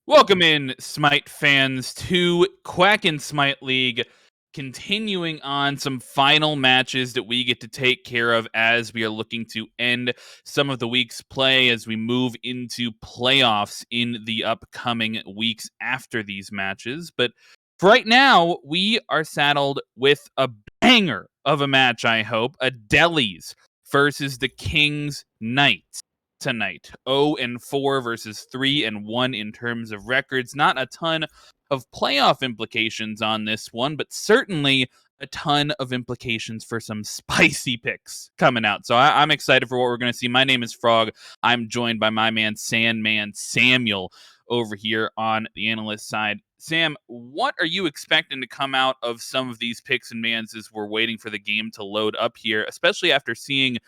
Welcome in, Smite fans, to Quack and Smite League. Continuing on some final matches that we get to take care of as we are looking to end some of the week's play as we move into playoffs in the upcoming weeks after these matches. But for right now, we are saddled with a banger of a match, I hope. Adelies versus the King's Knights tonight. 0-4 versus 3-1 in terms of records. Not a ton of playoff implications on this one, but certainly a ton of implications for some spicy picks coming out. So I'm excited for what we're going to see. My name is Frog. I'm joined by my man Sandman Samuel over here on the analyst side. Sam, what are you expecting to come out of some of these picks and bans as we're waiting for the game to load up here, especially after seeing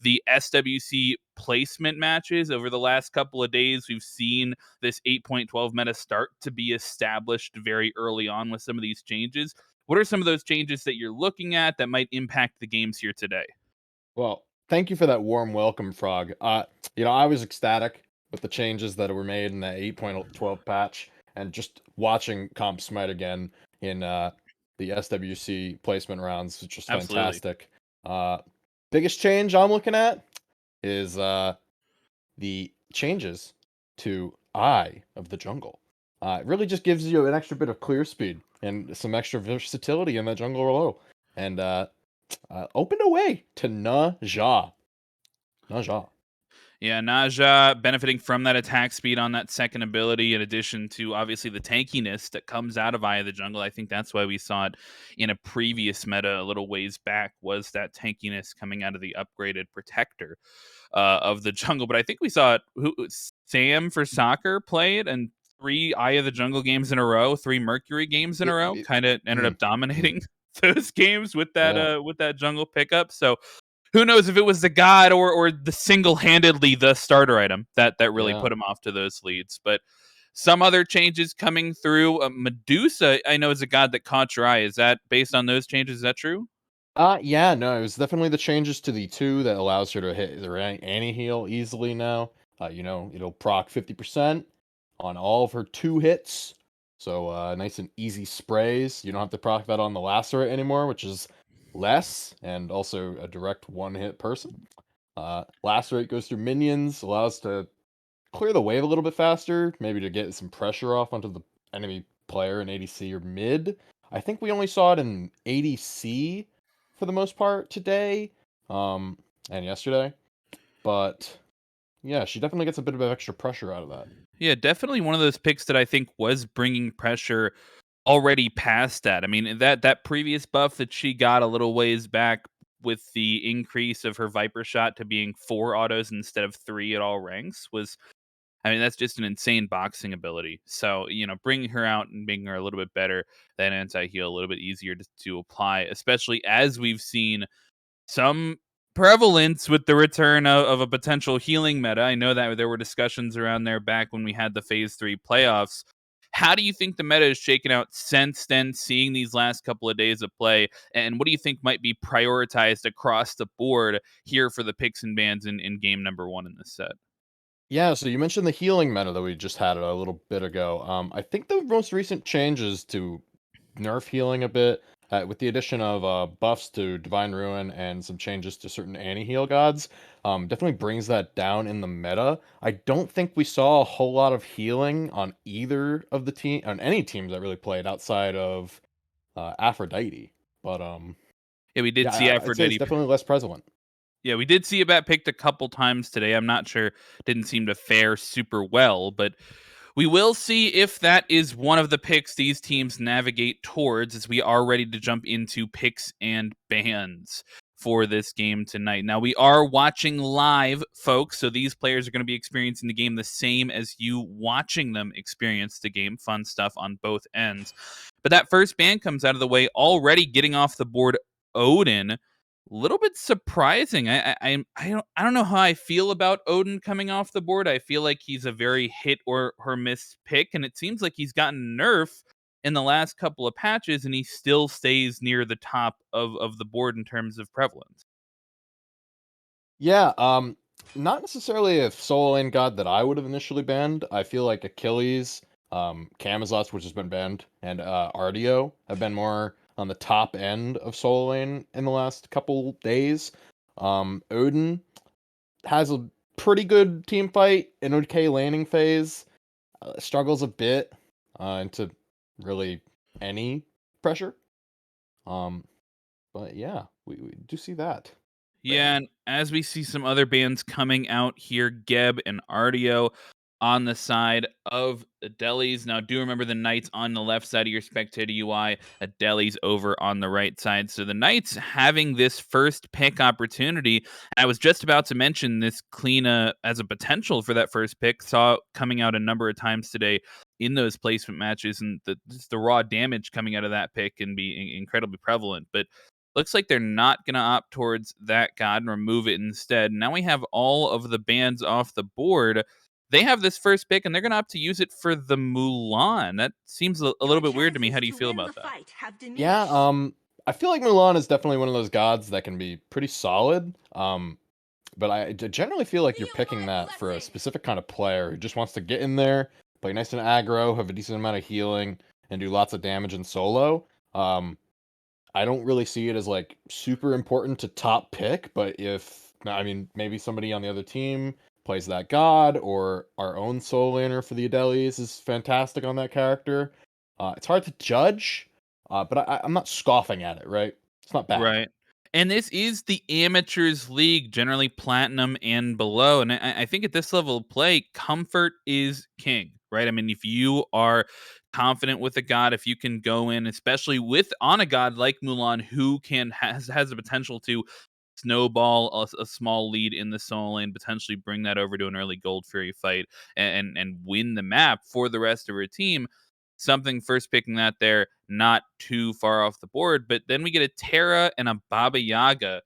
the SWC placement matches over the last couple of days? We've seen this 8.12 meta start to be established very early on with some of these changes. What are some of those changes that you're looking at that might impact the games here today? Well, thank you for that warm welcome, Frog. I was ecstatic with the changes that were made in that 8.12 patch, and just watching Comp Smite again in the SWC placement rounds, which was Absolutely. fantastic. Uh, Biggest change I'm looking at is the changes to Eye of the Jungle. It really just gives you an extra bit of clear speed and some extra versatility in that jungle row. And opened a way to Naja. Naja. Yeah, Naja benefiting from that attack speed on that second ability, in addition to obviously the tankiness that comes out of Eye of the Jungle. I think that's why we saw it in a previous meta a little ways back, was that tankiness coming out of the upgraded Protector of the jungle. But I think we saw it, Sam for soccer play it, and three Eye of the Jungle games in a row, three Mercury games in a It, row, it, kind of ended mm, up dominating those games yeah. with that jungle pickup. So who knows if it was the god or the single-handedly the starter item that really Yeah. put him off to those leads. But some other changes coming through. Medusa, I know, is a god that caught your eye. Is that based on those changes? Is that true? Yeah, no, it was definitely the changes to the 2 that allows her to hit the anti-heal easily now. It'll proc 50% on all of her 2 hits. So, nice and easy sprays. You don't have to proc that on the lacerate anymore, which is less, and also a direct one-hit person. Lacerate goes through minions, allows to clear the wave a little bit faster, maybe to get some pressure off onto the enemy player in ADC or mid. I think we only saw it in ADC for the most part today, and yesterday. But yeah, she definitely gets a bit of extra pressure out of that. Yeah, definitely one of those picks that I think was bringing pressure already past that. I mean, that previous buff that she got a little ways back with the increase of her Viper shot to being 4 autos instead of 3 at all ranks was, I mean, that's just an insane boxing ability. So, bringing her out and making her a little bit better, that anti-heal a little bit easier to apply, especially as we've seen some prevalence with the return of a potential healing meta. I know that there were discussions around there back when we had the phase 3 playoffs. How do you think the meta is shaken out since then, seeing these last couple of days of play? And what do you think might be prioritized across the board here for the picks and bans in game number 1 in this set? Yeah, so you mentioned the healing meta that we just had a little bit ago. I think the most recent changes to nerf healing a bit, with the addition of buffs to Divine Ruin and some changes to certain anti-heal gods, definitely brings that down in the meta. I don't think we saw a whole lot of healing on either of the on any teams that really played outside of Aphrodite. But Yeah, we did yeah, see I'd say it's Aphrodite. definitely less prevalent. Yeah, we did see a bat picked a couple times today. I'm not sure, didn't seem to fare super well, but we will see if that is one of the picks these teams navigate towards as we are ready to jump into picks and bans for this game tonight. Now, we are watching live, folks, so these players are going to be experiencing the game the same as you watching them experience the game. Fun stuff on both ends. But that first ban comes out of the way, already getting off the board. Odin, little bit surprising. I don't know how I feel about Odin coming off the board. I feel like he's a very hit or miss pick, and it seems like he's gotten nerf in the last couple of patches, and he still stays near the top of the board in terms of prevalence. Yeah, not necessarily a solo lane god that I would have initially banned. I feel like Achilles, Camazotz, which has been banned, and Ardio have been more on the top end of solo lane in the last couple days. Odin has a pretty good team fight in okay laning phase. Struggles a bit into really any pressure. Um, but yeah, we do see that Yeah, ban. and as we see some other bands coming out here, Geb and Ardio on the side of Adelies. Now, do remember the Knights on the left side of your spectator UI, Adelies over on the right side. So the Knights having this first pick opportunity. I was just about to mention this Kleena as a potential for that first pick. Saw it coming out a number of times today in those placement matches, and just the raw damage coming out of that pick can be incredibly prevalent. But looks like they're not going to opt towards that god and remove it instead. Now we have all of the bands off the board. They have this first pick and they're going to opt to use it for the Mulan. That seems a Your little bit weird to me. chances How do you to feel win the about that? fight have Yeah, diminished. I feel like Mulan is definitely one of those gods that can be pretty solid. But generally feel like you're Feel picking my that for a blessing. specific kind of player who just wants to get in there, play nice and aggro, have a decent amount of healing, and do lots of damage in solo. I don't really see it as like super important to top pick, but if I mean maybe somebody on the other team plays that god, or our own solo laner for the adelies is fantastic on that character. It's hard to judge, but I'm not scoffing at it. Right? It's not bad. Right. And this is the amateurs league, generally platinum and below. And I think at this level of play, comfort is king, right? I mean, if you are confident with a god, if you can go in, especially with on a god like Mulan, who can has the potential to snowball a small lead in the solo lane, potentially bring that over to an early Gold Fury fight and win the map for the rest of her team. Something first picking that there, not too far off the board. But then we get a Terra and a Baba Yaga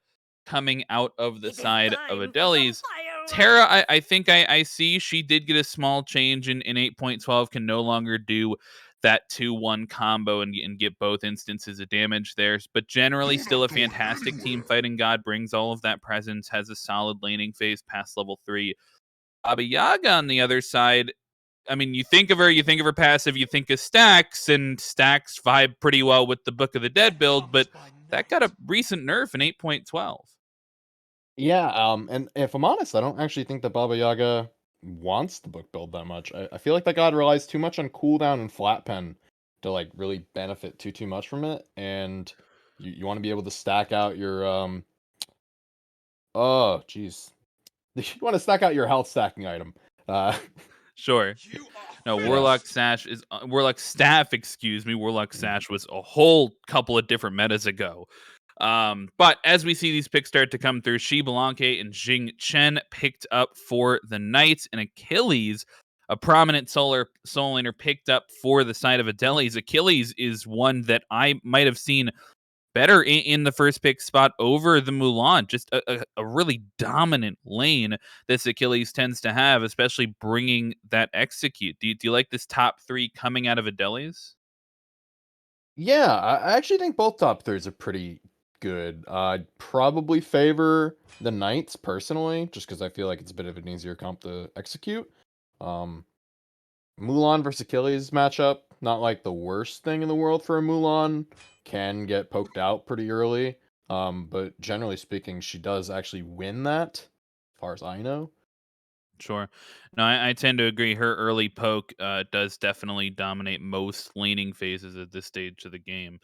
coming out of the It is side of time for some Adelies. Terra, fireworks. I think I see she did get a small change in 8.12, can no longer do that 2-1 combo and get both instances of damage there. But generally, still a fantastic team fighting god, brings all of that presence, has a solid laning phase past level 3. Baba Yaga on the other side, I mean, you think of her passive, you think of Stacks, and Stacks vibe pretty well with the Book of the Dead Death build, comes but by that got a night. recent nerf in 8.12. Yeah, and if I'm honest, I don't actually think that Baba Yaga wants the book build that much. I feel like that god relies too much on cooldown and flat pen to like really benefit too much from it. And you want to be able to stack out your oh jeez. You want to stack out your health stacking item. Uh Sure. You are No, yeah. Warlock finished. Sash is Warlock Staff, excuse me. Warlock Sash was a whole couple of different metas ago. But as we see these picks start to come through, Shi Blanque and Jing Chen picked up for the Knights, and Achilles, a prominent soul laner, picked up for the side of Adelies. Achilles is one that I might have seen better in the first pick spot over the Mulan. Just a really dominant lane this Achilles tends to have, especially bringing that execute. Do you like this top three coming out of Adelies? Yeah, I actually think both top threes are pretty good. I'd probably favor the Knights personally, just because I feel like it's a bit of an easier comp to execute. Um Mulan versus Achilles matchup, not like the worst thing in the world for a Mulan. Can get poked out pretty early. But generally speaking, she does actually win that, as far as I know. Sure. No, I tend to agree. Her early poke does definitely dominate most laning phases at this stage of the game.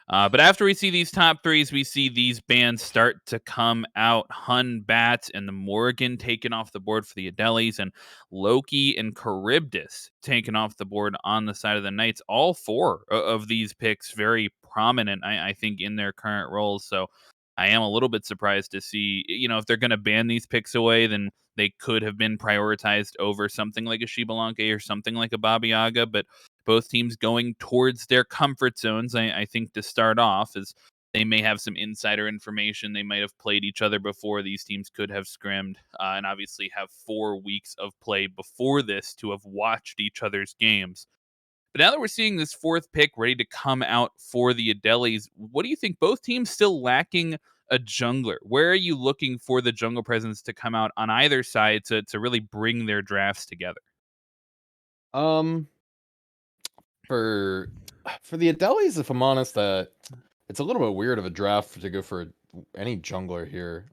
But after we see these top threes, we see these bands start to come out. Hun Bat and the Morgan taken off the board for the Adelies, and Loki and Charybdis taken off the board on the side of the Knights. All four of these picks very prominent, I think, in their current roles. So I am a little bit surprised to see, if they're going to ban these picks away, then they could have been prioritized over something like a Shibalanke or something like a Baba Yaga. But both teams going towards their comfort zones, I think, to start off, as they may have some insider information. They might have played each other before. These teams could have scrimmed, and obviously have 4 weeks of play before this to have watched each other's games. But now that we're seeing this fourth pick ready to come out for the Adelies, what do you think? Both teams still lacking a jungler. Where are you looking for the jungle presence to come out on either side to really bring their drafts together? Um, For the adelies, if I'm honest, it's a little bit weird of a draft to go for any jungler here.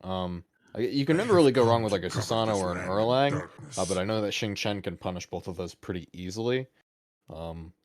You can never really go wrong with like a Susano or an Erlang, but I know that Xing Chen can punish both of those pretty easily.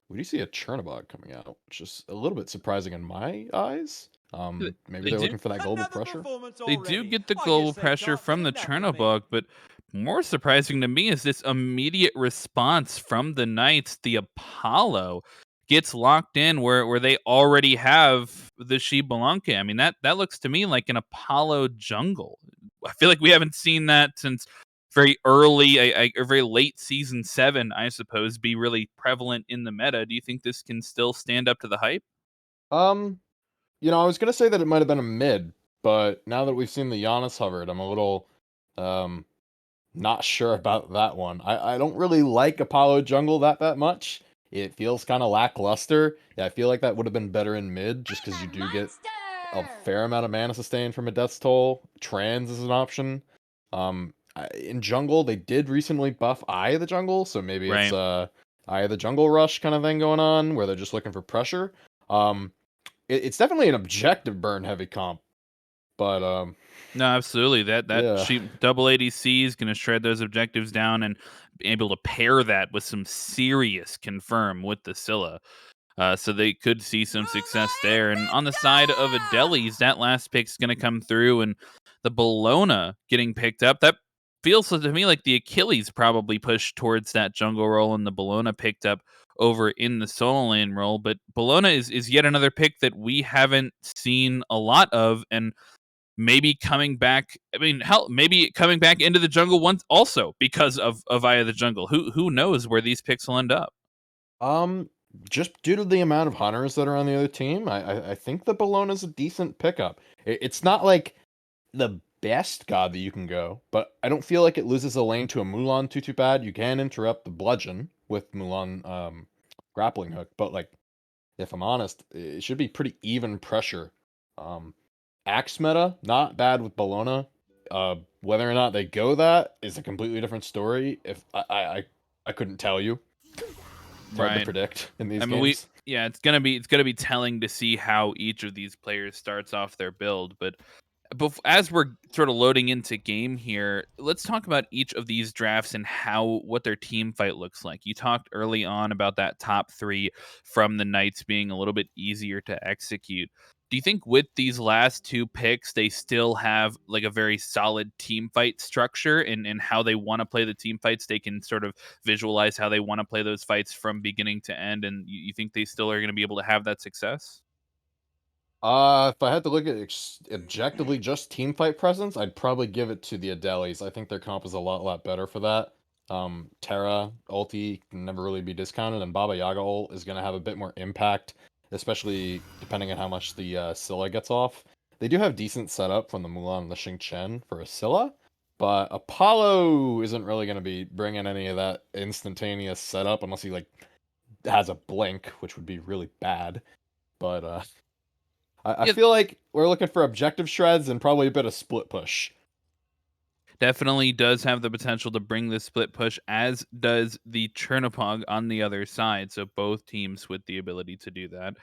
We do see a Chernobog coming out, which is a little bit surprising in my eyes. Maybe They they're do looking for that global Another pressure. performance They do already. get the I global guess they pressure can't from get the enough of me. Chernobog, but more surprising to me is this immediate response from the Knights. The Apollo gets locked in where they already have the Xbalanque. I mean, that looks to me like an Apollo jungle. I feel like we haven't seen that since very early or very late season 7, I suppose, be really prevalent in the meta. Do you think this can still stand up to the hype? Um, I was gonna say that it might have been a mid, but now that we've seen the Giannis hovered, I'm a little um not sure about that one. I don't really like Apollo Jungle that much. It feels kind of lackluster. Yeah, I feel like that would have been better in mid, just because you do get a fair amount of mana sustain from a Death's Toll. Trans is an option. In jungle, they did recently buff Eye of the Jungle, so maybe it's Right. Eye of the Jungle rush kind of thing going on, where they're just looking for pressure. Um, it's definitely an objective burn heavy comp, but No, absolutely. That yeah. sheep double ADC is going to shred those objectives down and be able to pair that with some serious confirm with the Scylla. So they could see some success there. And on the side of Adelies, that last pick's going to come through, and the Bologna getting picked up. That feels to me like the Achilles probably pushed towards that jungle role, and the Bologna picked up over in the solo lane role. But Bologna is yet another pick that we haven't seen a lot of, and maybe coming back. I mean, hell, maybe coming back into the jungle once also because of Eye of the Jungle. Who knows where these picks will end up? Um, just due to the amount of hunters that are on the other team, I think the Bologna's a decent pickup. It's not like the best god that you can go, but I don't feel like it loses a lane to a Mulan too bad. You can interrupt the bludgeon with Mulan grappling hook, but like if I'm honest, it should be pretty even pressure. Um, Axe meta not bad with Bologna. Whether or not they go that is a completely different story. If I couldn't tell you. It's hard to Right. predict in I these mean, we games. yeah, it's gonna be telling to see how each of these players starts off their build. But as we're sort of loading into game here, let's talk about each of these drafts and how what their team fight looks like. You talked early on about that top 3 from the Knights being a little bit easier to execute. Do you think with these last 2 picks, they still have like a very solid team fight structure and how they want to play the team fights? They can sort of visualize how they want to play those fights from beginning to end, and you think they still are going to be able to have that success? If I had to look at objectively just team fight presence, I'd probably give it to the adelies. I think their comp is a lot better for that. Terra ulti can never really be discounted, and Baba Yaga ult is going to have a bit more impact, especially depending on how much the Scylla gets off. They do have decent setup from the Mulan and the Xing Chen for a Scylla, but Apollo isn't really going to be bringing any of that instantaneous setup unless he like has a blink, which would be really bad. But I Yeah, feel like we're looking for objective shreds and probably a bit of split push. definitely does have the potential to bring the split push, as does the Chernopog on the other side. So both teams with the ability to do that.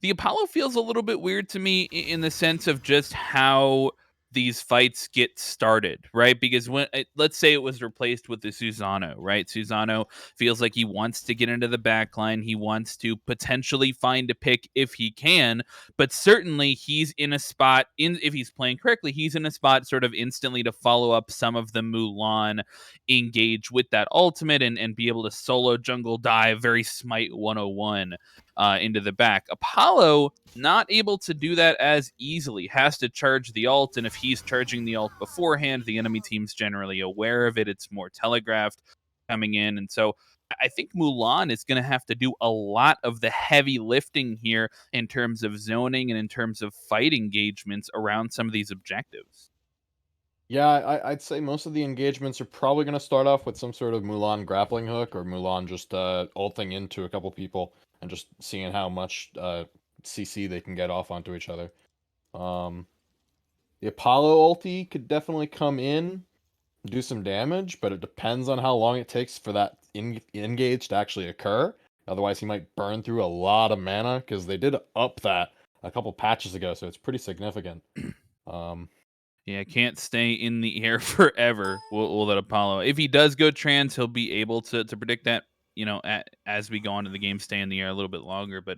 The Apollo feels a little bit weird to me in the sense of just how these fights get started, right? Because let's say it was replaced with the Susano, right? Susano feels like he wants to get into the back line. He wants to potentially find a pick if he can, but certainly he's in a spot in if he's playing correctly, he's in a spot sort of instantly to follow up some of the Mulan engage with that ultimate and be able to solo jungle dive very smite 101 into the back. Apollo not able to do that as easily, has to charge the ult, and if he's charging the ult beforehand, the enemy team's generally aware of it. It's more telegraphed coming in, and so I think Mulan is going to have to do a lot of the heavy lifting here in terms of zoning and in terms of fight engagements around some of these objectives. Yeah, I'd say most of the engagements are probably going to start off with some sort of Mulan grappling hook or Mulan just ulting into a couple people and just seeing how much CC they can get off onto each other. Um, the Apollo ulti could definitely come in, do some damage, but it depends on how long it takes for that engage to actually occur. Otherwise, he might burn through a lot of mana because they did up that a couple patches ago, so it's pretty significant. Um, Yeah, can't stay in the air forever. We'll let Apollo. If he does go trans, he'll be able to predict that. As we go on to the game, stay in the air a little bit longer. But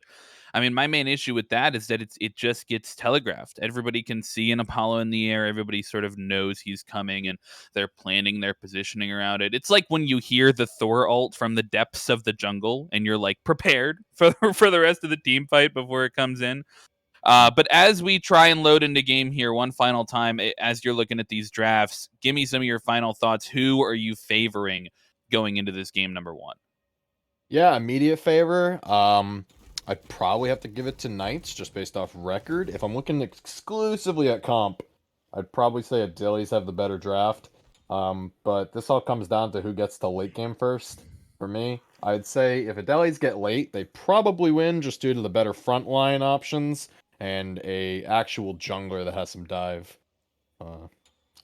I mean, my main issue with that is that it just gets telegraphed. Everybody can see an Apollo in the air. Everybody sort of knows he's coming, and they're planning their positioning around it. It's like when you hear the Thor ult from the depths of the jungle, and you're like prepared for for the rest of the team fight before it comes in. But as we try and load into game here one final time, as you're looking at these drafts, give me some of your final thoughts. Who are you favoring going into this game number one? yeah, immediate favor. I'd probably have to give it to Knights just based off record. If I'm looking exclusively at comp, I'd probably say adelies have the better draft. But this all comes down to who gets to late game first. For me, I'd say if adelies get late, they probably win just due to the better frontline options and a actual jungler that has some dive. Uh,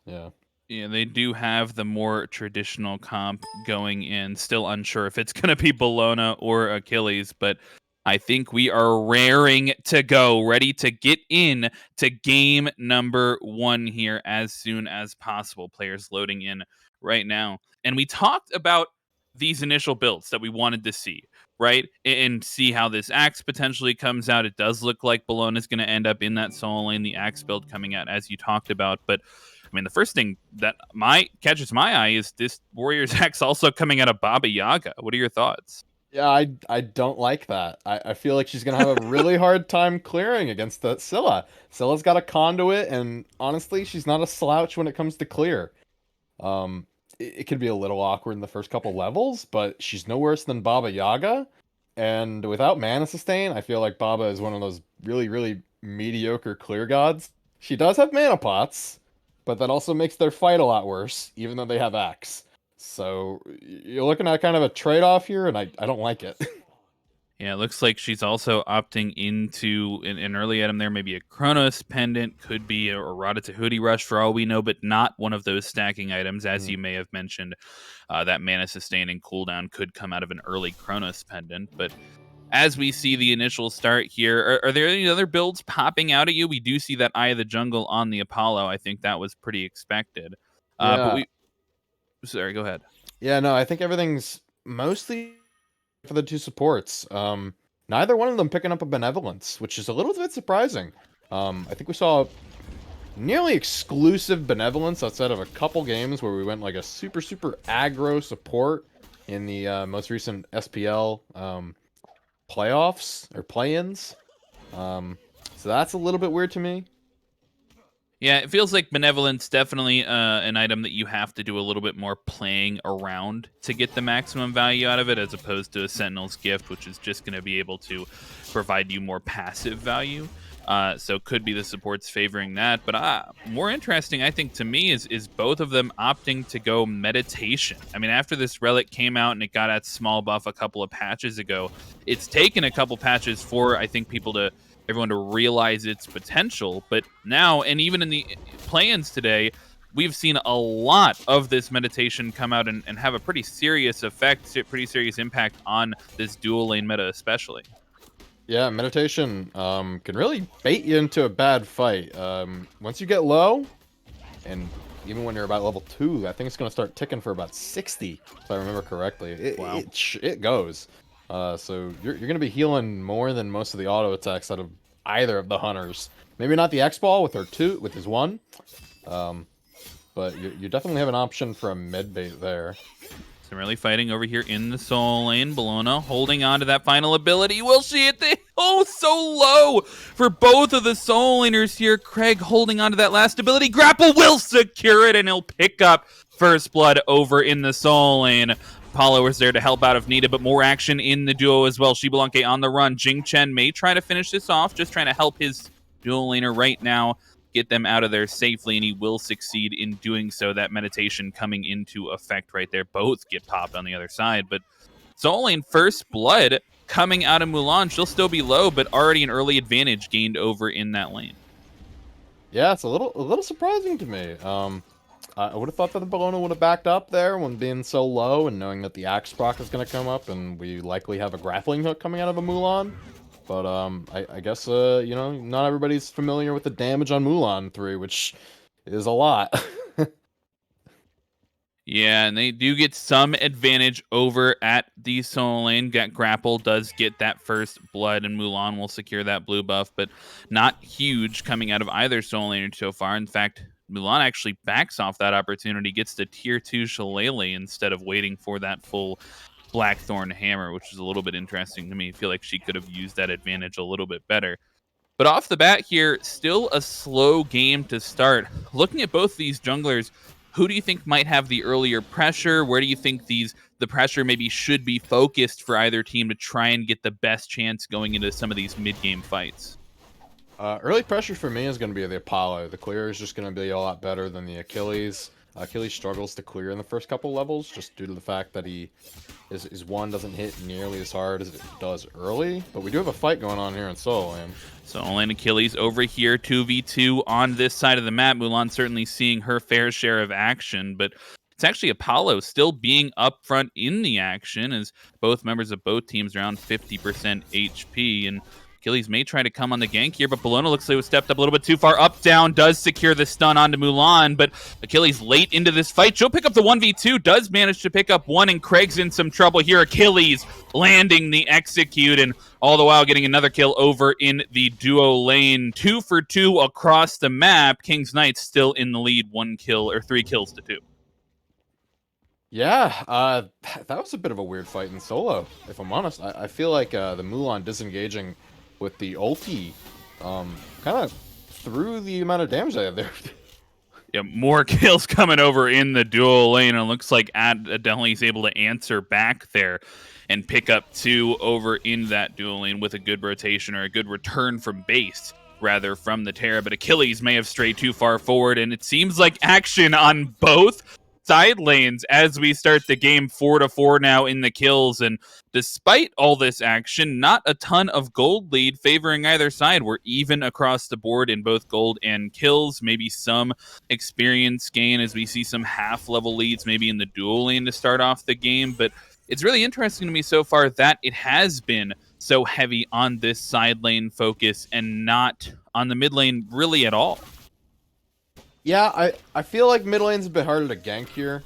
yeah. Yeah, they do have the more traditional comp going in. Still unsure if it's going to be Bologna or Achilles, but I think we are raring to go, ready to get in to game number one here as soon as possible. Players loading in right now. And we talked about these initial builds that we wanted to see, right? And see how this axe potentially comes out. It does look like Bologna is going to end up in that solo lane, the axe build coming out as you talked about, but I mean, the first thing that catches my eye is this Warriors X also coming out of Baba Yaga. What are your thoughts? Yeah, I don't like that. I feel like she's gonna have a really hard time clearing against the Scylla. Scylla's got a conduit, and honestly, she's not a slouch when it comes to clear. It could be a little awkward in the first couple levels, but she's no worse than Baba Yaga. And without mana sustain, I feel like Baba is one of those really, really mediocre clear gods. She does have mana pots, but that also makes their fight a lot worse, even though they have Axe. So you're looking at kind of a trade-off here, and I don't like it. Yeah, it looks like she's also opting into an early item there, maybe a Chronos pendant, could be a Rada Tahuti Rush for all we know, but not one of those stacking items, as you may have mentioned. That mana sustaining cooldown could come out of an early Chronos pendant, but as we see the initial start here, are there any other builds popping out at you? We do see that Eye of the Jungle on the Apollo. I think that was pretty expected. But Yeah. we, sorry, go ahead. Yeah, no, I think everything's mostly for the two supports. Neither one of them picking up a benevolence, which is a little bit surprising. I think we saw nearly exclusive benevolence outside of a couple games where we went like a super aggro support in the most recent SPL playoffs or play-ins. So that's a little bit weird to me. Yeah, it feels like Benevolence definitely an item that you have to do a little bit more playing around to get the maximum value out of it, as opposed to a Sentinel's Gift, which is just going to be able to provide you more passive value. So could be the supports favoring that. But more interesting, I think, to me is both of them opting to go Meditation. I mean, after this Relic came out and it got at small buff a couple of patches ago, it's taken a couple patches for, I think, everyone to realize its potential. But now, and even in the play-ins today, we've seen a lot of this meditation come out and have a pretty serious effect, pretty serious impact on this dual lane meta especially. Yeah, meditation can really bait you into a bad fight. Once you get low, and even when you're about level 2, I think it's going to start ticking for about 60, if I remember correctly. Wow. It goes. So you're going to be healing more than most of the auto attacks out of either of the hunters. Maybe not the X-Ball with his 1, but you definitely have an option for a med bait there. Some really fighting over here in the soul lane. Bologna holding on to that final ability. Will she hit the... Oh, so low for both of the soul laners here. Craig holding on to that last ability. Grapple will secure it, and he'll pick up first blood over in the soul lane. Apollo is there to help out if needed, but more action in the duo as well. Shibalanke on the run. Jing Chen may try to finish this off, just trying to help his dual laner right now get them out of there safely, and he will succeed in doing so. That meditation coming into effect right there. Both get popped on the other side, but Soul Lane first blood coming out of Mulan. She'll still be low, but already an early advantage gained over in that lane. Yeah, it's a little surprising to me. I would have thought that the Bologna would have backed up there when being so low and knowing that the Axe proc is going to come up and we likely have a grappling hook coming out of a Mulan. But I guess you know, not everybody's familiar with the damage on Mulan 3, which is a lot. Yeah, and they do get some advantage over at the solo lane. Grapple does get that first blood, and Mulan will secure that blue buff, but not huge coming out of either solo lane so far. In fact, Mulan actually backs off that opportunity, gets the tier 2 Shillelagh instead of waiting for that full Blackthorn hammer, which is a little bit interesting to me. I feel like she could have used that advantage a little bit better. But off the bat here, still a slow game to start. Looking at both these junglers, who do you think might have the earlier pressure? Where do you think the pressure maybe should be focused for either team to try and get the best chance going into some of these mid-game fights? Early pressure for me is going to be the Apollo. The clear is just going to be a lot better than the Achilles. Achilles struggles to clear in the first couple levels just due to the fact that his one doesn't hit nearly as hard as it does early. But we do have a fight going on here in solo lane. Solo lane Achilles over here, 2v2 on this side of the map. Mulan certainly seeing her fair share of action, but it's actually Apollo still being up front in the action as both members of both teams around 50% HP. And Achilles may try to come on the gank here, but Bologna looks like it was stepped up a little bit too far. Up, down, does secure the stun onto Mulan, but Achilles late into this fight. She'll pick up the 1v2, does manage to pick up one, and Craig's in some trouble here. Achilles landing the execute, and all the while getting another kill over in the duo lane. 2 for 2 across the map. King's Knights still in the lead, 1 kill, or 3 kills to 2. Yeah, that was a bit of a weird fight in solo, if I'm honest. I feel like the Mulan disengaging with the ulti kind of threw the amount of damage they have there. Yeah, more kills coming over in the duo lane, and it looks like adelies able to answer back there and pick up 2 over in that duo lane with a good rotation or a good return from base, rather, from the Terra. But Achilles may have strayed too far forward, and it seems like action on both side lanes as we start the game. 4-4 now in the kills, and despite all this action, not a ton of gold lead favoring either side. We're even across the board in both gold and kills. Maybe some experience gain as we see some half-level leads maybe in the dual lane to start off the game, but it's really interesting to me so far that it has been so heavy on this side lane focus and not on the mid lane really at all. Yeah, I feel like mid lane's a bit harder to gank here.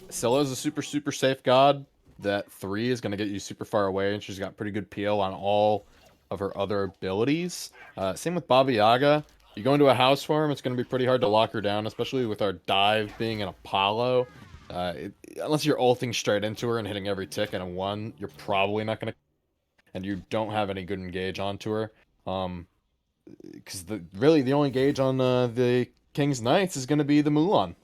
Scylla's a super safe god. That 3 is going to get you super far away, and she's got pretty good PO on all of her other abilities. Same with Baba Yaga. You go into a house farm, it's going to be pretty hard to lock her down, especially with our dive being an Apollo. Unless you're ulting straight into her and hitting every tick and a 1, you're probably not going to... And you don't have any good engage onto her. Because really the only engage on the King's Knights is going to be the Mulan.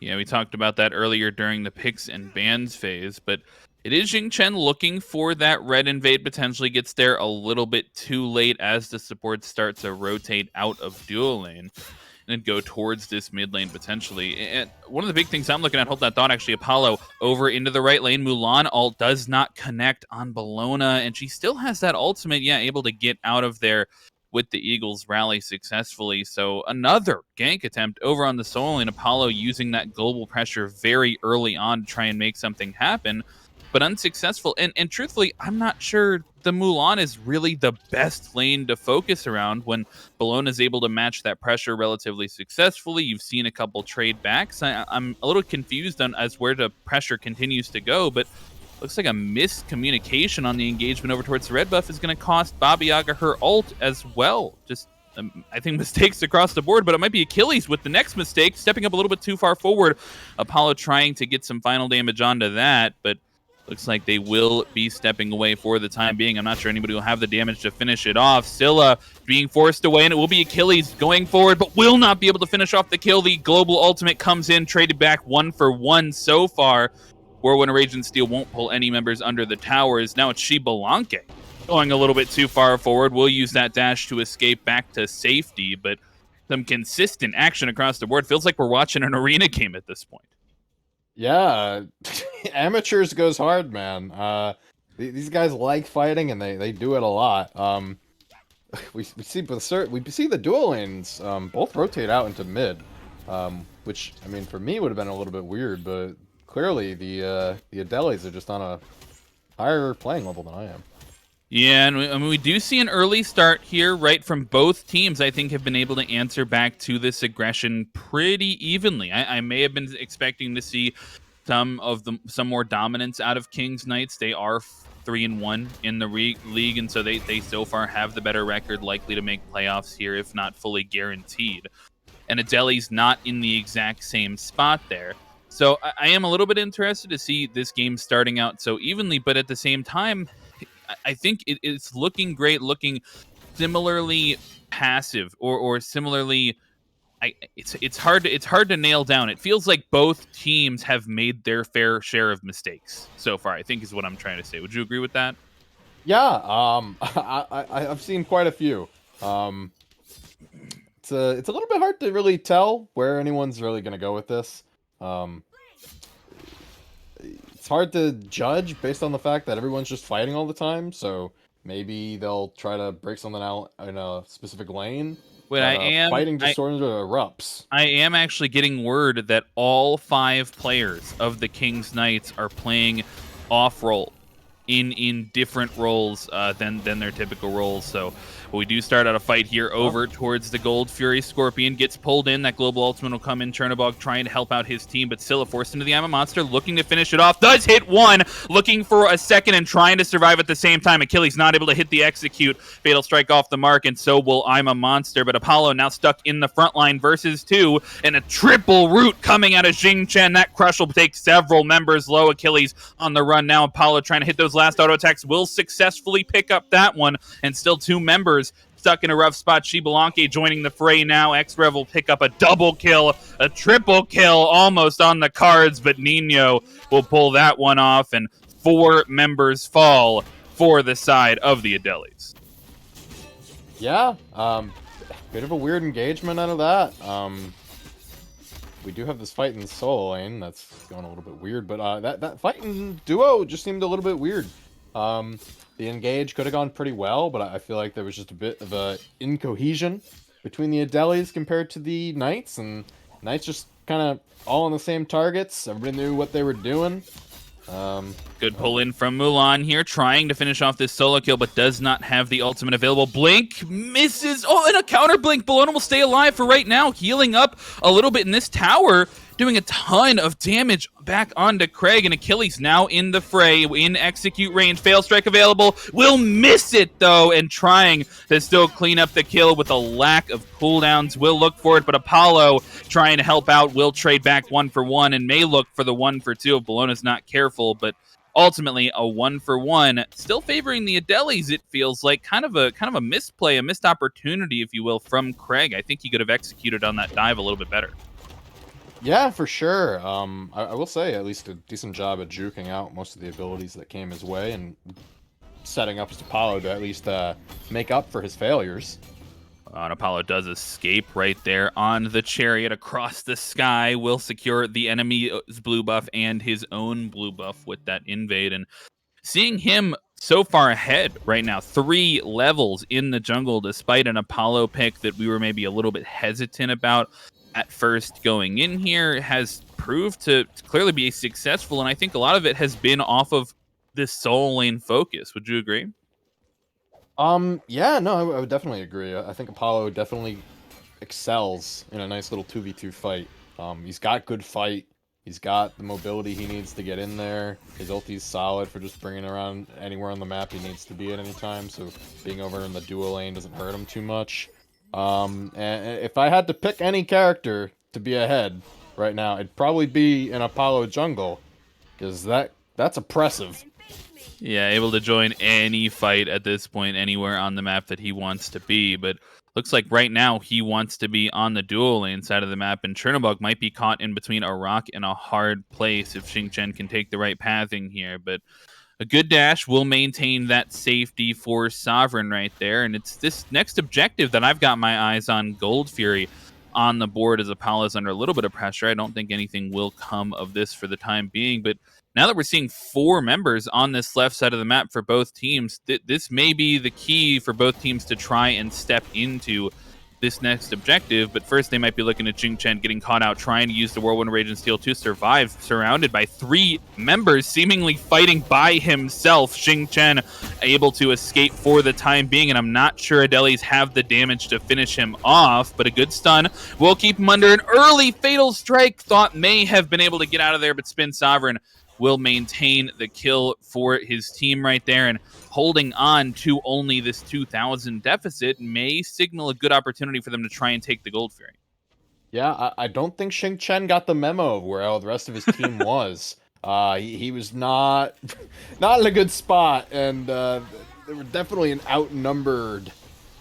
Yeah, we talked about that earlier during the picks and bans phase, but it is Jing Chen looking for that red invade, potentially gets there a little bit too late as the support starts to rotate out of duo lane and go towards this mid lane potentially. And one of the big things I'm looking at, hold that thought, actually, Apollo over into the right lane. Mulan ult does not connect on Bologna, and she still has that ultimate, yeah, able to get out of there with the Eagles rally successfully. So another gank attempt over on the solo lane. Apollo using that global pressure very early on to try and make something happen, but unsuccessful. And truthfully, I'm not sure the Mulan is really the best lane to focus around when Bologna is able to match that pressure relatively successfully. You've seen a couple trade backs. I'm a little confused on as where the pressure continues to go, but looks like a miscommunication on the engagement over towards the red buff is going to cost Baba Yaga her ult as well. Just, I think, mistakes across the board, but it might be Achilles with the next mistake, stepping up a little bit too far forward. Apollo trying to get some final damage onto that, but looks like they will be stepping away for the time being. I'm not sure anybody will have the damage to finish it off. Scylla being forced away, and it will be Achilles going forward, but will not be able to finish off the kill. The global ultimate comes in, traded back 1 for 1 so far. Whirlwind Rage and Steel won't pull any members under the towers. Now it's Shibalanke going a little bit too far forward. We'll use that dash to escape back to safety, but some consistent action across the board. Feels like we're watching an arena game at this point. Yeah, Amateurs goes hard, man. These guys like fighting, and they do it a lot. We see the dual lanes both rotate out into mid. which, I mean, for me would have been a little bit weird, but clearly the adelies are just on a higher playing level than I am. Yeah, and I mean, we do see an early start here, right, from both teams. I think have been able to answer back to this aggression pretty evenly. I may have been expecting to see some more dominance out of Kings Knights. They are 3-1 in the league, and so they so far have the better record, likely to make playoffs here, if not fully guaranteed. And Adeli's not in the exact same spot there. So I am a little bit interested to see this game starting out so evenly, but at the same time, I think it's looking great, looking similarly passive or similarly. It's hard to nail down. It feels like both teams have made their fair share of mistakes so far, I think is what I'm trying to say. Would you agree with that? Yeah, I've seen quite a few. Um, it's a little bit hard to really tell where anyone's really gonna go with this. Um, it's hard to judge based on the fact that everyone's just fighting all the time. So maybe they'll try to break something out in a specific lane, But but fighting just sort of erupts. I am actually getting word that all 5 players of the King's Knights are playing off role in different roles than their typical roles. So we do start out a fight here over towards the Gold Fury. Scorpion gets pulled in. That Global Ultimate will come in. Chernobog trying to help out his team, but still forced into the Amma Monster, looking to finish it off. Does hit one, looking for a second and trying to survive at the same time. Achilles not able to hit the execute. Fatal Strike off the mark, and so will I'm a Monster. But Apollo now stuck in the front line versus 2, and a triple root coming out of Xing Chen. That crush will take several members low. Achilles on the run now. Apollo trying to hit those last auto attacks, will successfully pick up that one, and still 2 members stuck in a rough spot. Shibalanke joining the fray now. X-Rev will pick up a double kill, a triple kill almost on the cards, but Nino will pull that one off, and 4 members fall for the side of the adelies. Yeah, bit of a weird engagement out of that. We do have this fight in the solo lane that's going a little bit weird, but that fight in duo just seemed a little bit weird. The engage could have gone pretty well, but I feel like there was just a bit of a incohesion between the adelies compared to the knights, and knights just kind of all on the same targets. Everybody knew what they were doing. Good pull in from Mulan here, trying to finish off this solo kill, but does not have the ultimate available. Blink misses. Oh, and a counter blink. Bologna will stay alive for right now, healing up a little bit in this tower, doing a ton of damage back onto Craig, and Achilles now in the fray, in execute range. Fail strike available. Will miss it, though, and trying to still clean up the kill with a lack of cooldowns. Will look for it, but Apollo trying to help out. Will trade back 1 for 1 and may look for the 1 for 2 if Bologna's not careful, but ultimately a 1 for 1, still favoring the adelies. It feels like kind of a misplay, a missed opportunity, if you will, from Craig. I think he could have executed on that dive a little bit better. Yeah, for sure. I will say at least a decent job at juking out most of the abilities that came his way and setting up his Apollo to at least make up for his failures. And Apollo does escape right there on the chariot across the sky. Will secure the enemy's blue buff and his own blue buff with that invade. And seeing him so far ahead right now, 3 levels in the jungle, despite an Apollo pick that we were maybe a little bit hesitant about at first going in here, has proved to clearly be successful. And I think a lot of it has been off of this solo lane focus. Would you agree? Yeah, no, I would definitely agree. I think Apollo definitely excels in a nice little 2v2 fight. He's got good fight. He's got the mobility he needs to get in there. His ulti's solid for just bringing around anywhere on the map he needs to be at any time, so being over in the duo lane doesn't hurt him too much. And if I had to pick any character to be ahead right now, it'd probably be an Apollo jungle, because that's oppressive. Yeah, able to join any fight at this point anywhere on the map that he wants to be, but looks like right now he wants to be on the dual lane side of the map, and Chernobog might be caught in between a rock and a hard place if Xing Chen can take the right pathing here, but a good dash will maintain that safety for Sovereign right there, and it's this next objective that I've got my eyes on. Gold Fury on the board as Apollo's under a little bit of pressure. I don't think anything will come of this for the time being, but now that we're seeing 4 members on this left side of the map for both teams, this may be the key for both teams to try and step into this next objective, but first they might be looking at Jing Chen getting caught out, trying to use the Whirlwind Rage and Steel to survive, surrounded by 3 members seemingly fighting by himself. Jing Chen able to escape for the time being, and I'm not sure adelies have the damage to finish him off, but a good stun will keep him under an early Fatal Strike. Thought may have been able to get out of there, but Spin Sovereign will maintain the kill for his team right there, and holding on to only this 2,000 deficit may signal a good opportunity for them to try and take the Gold Fury. Yeah, I don't think Xing Chen got the memo of where all the rest of his team was. He was not in a good spot, and there were definitely an outnumbered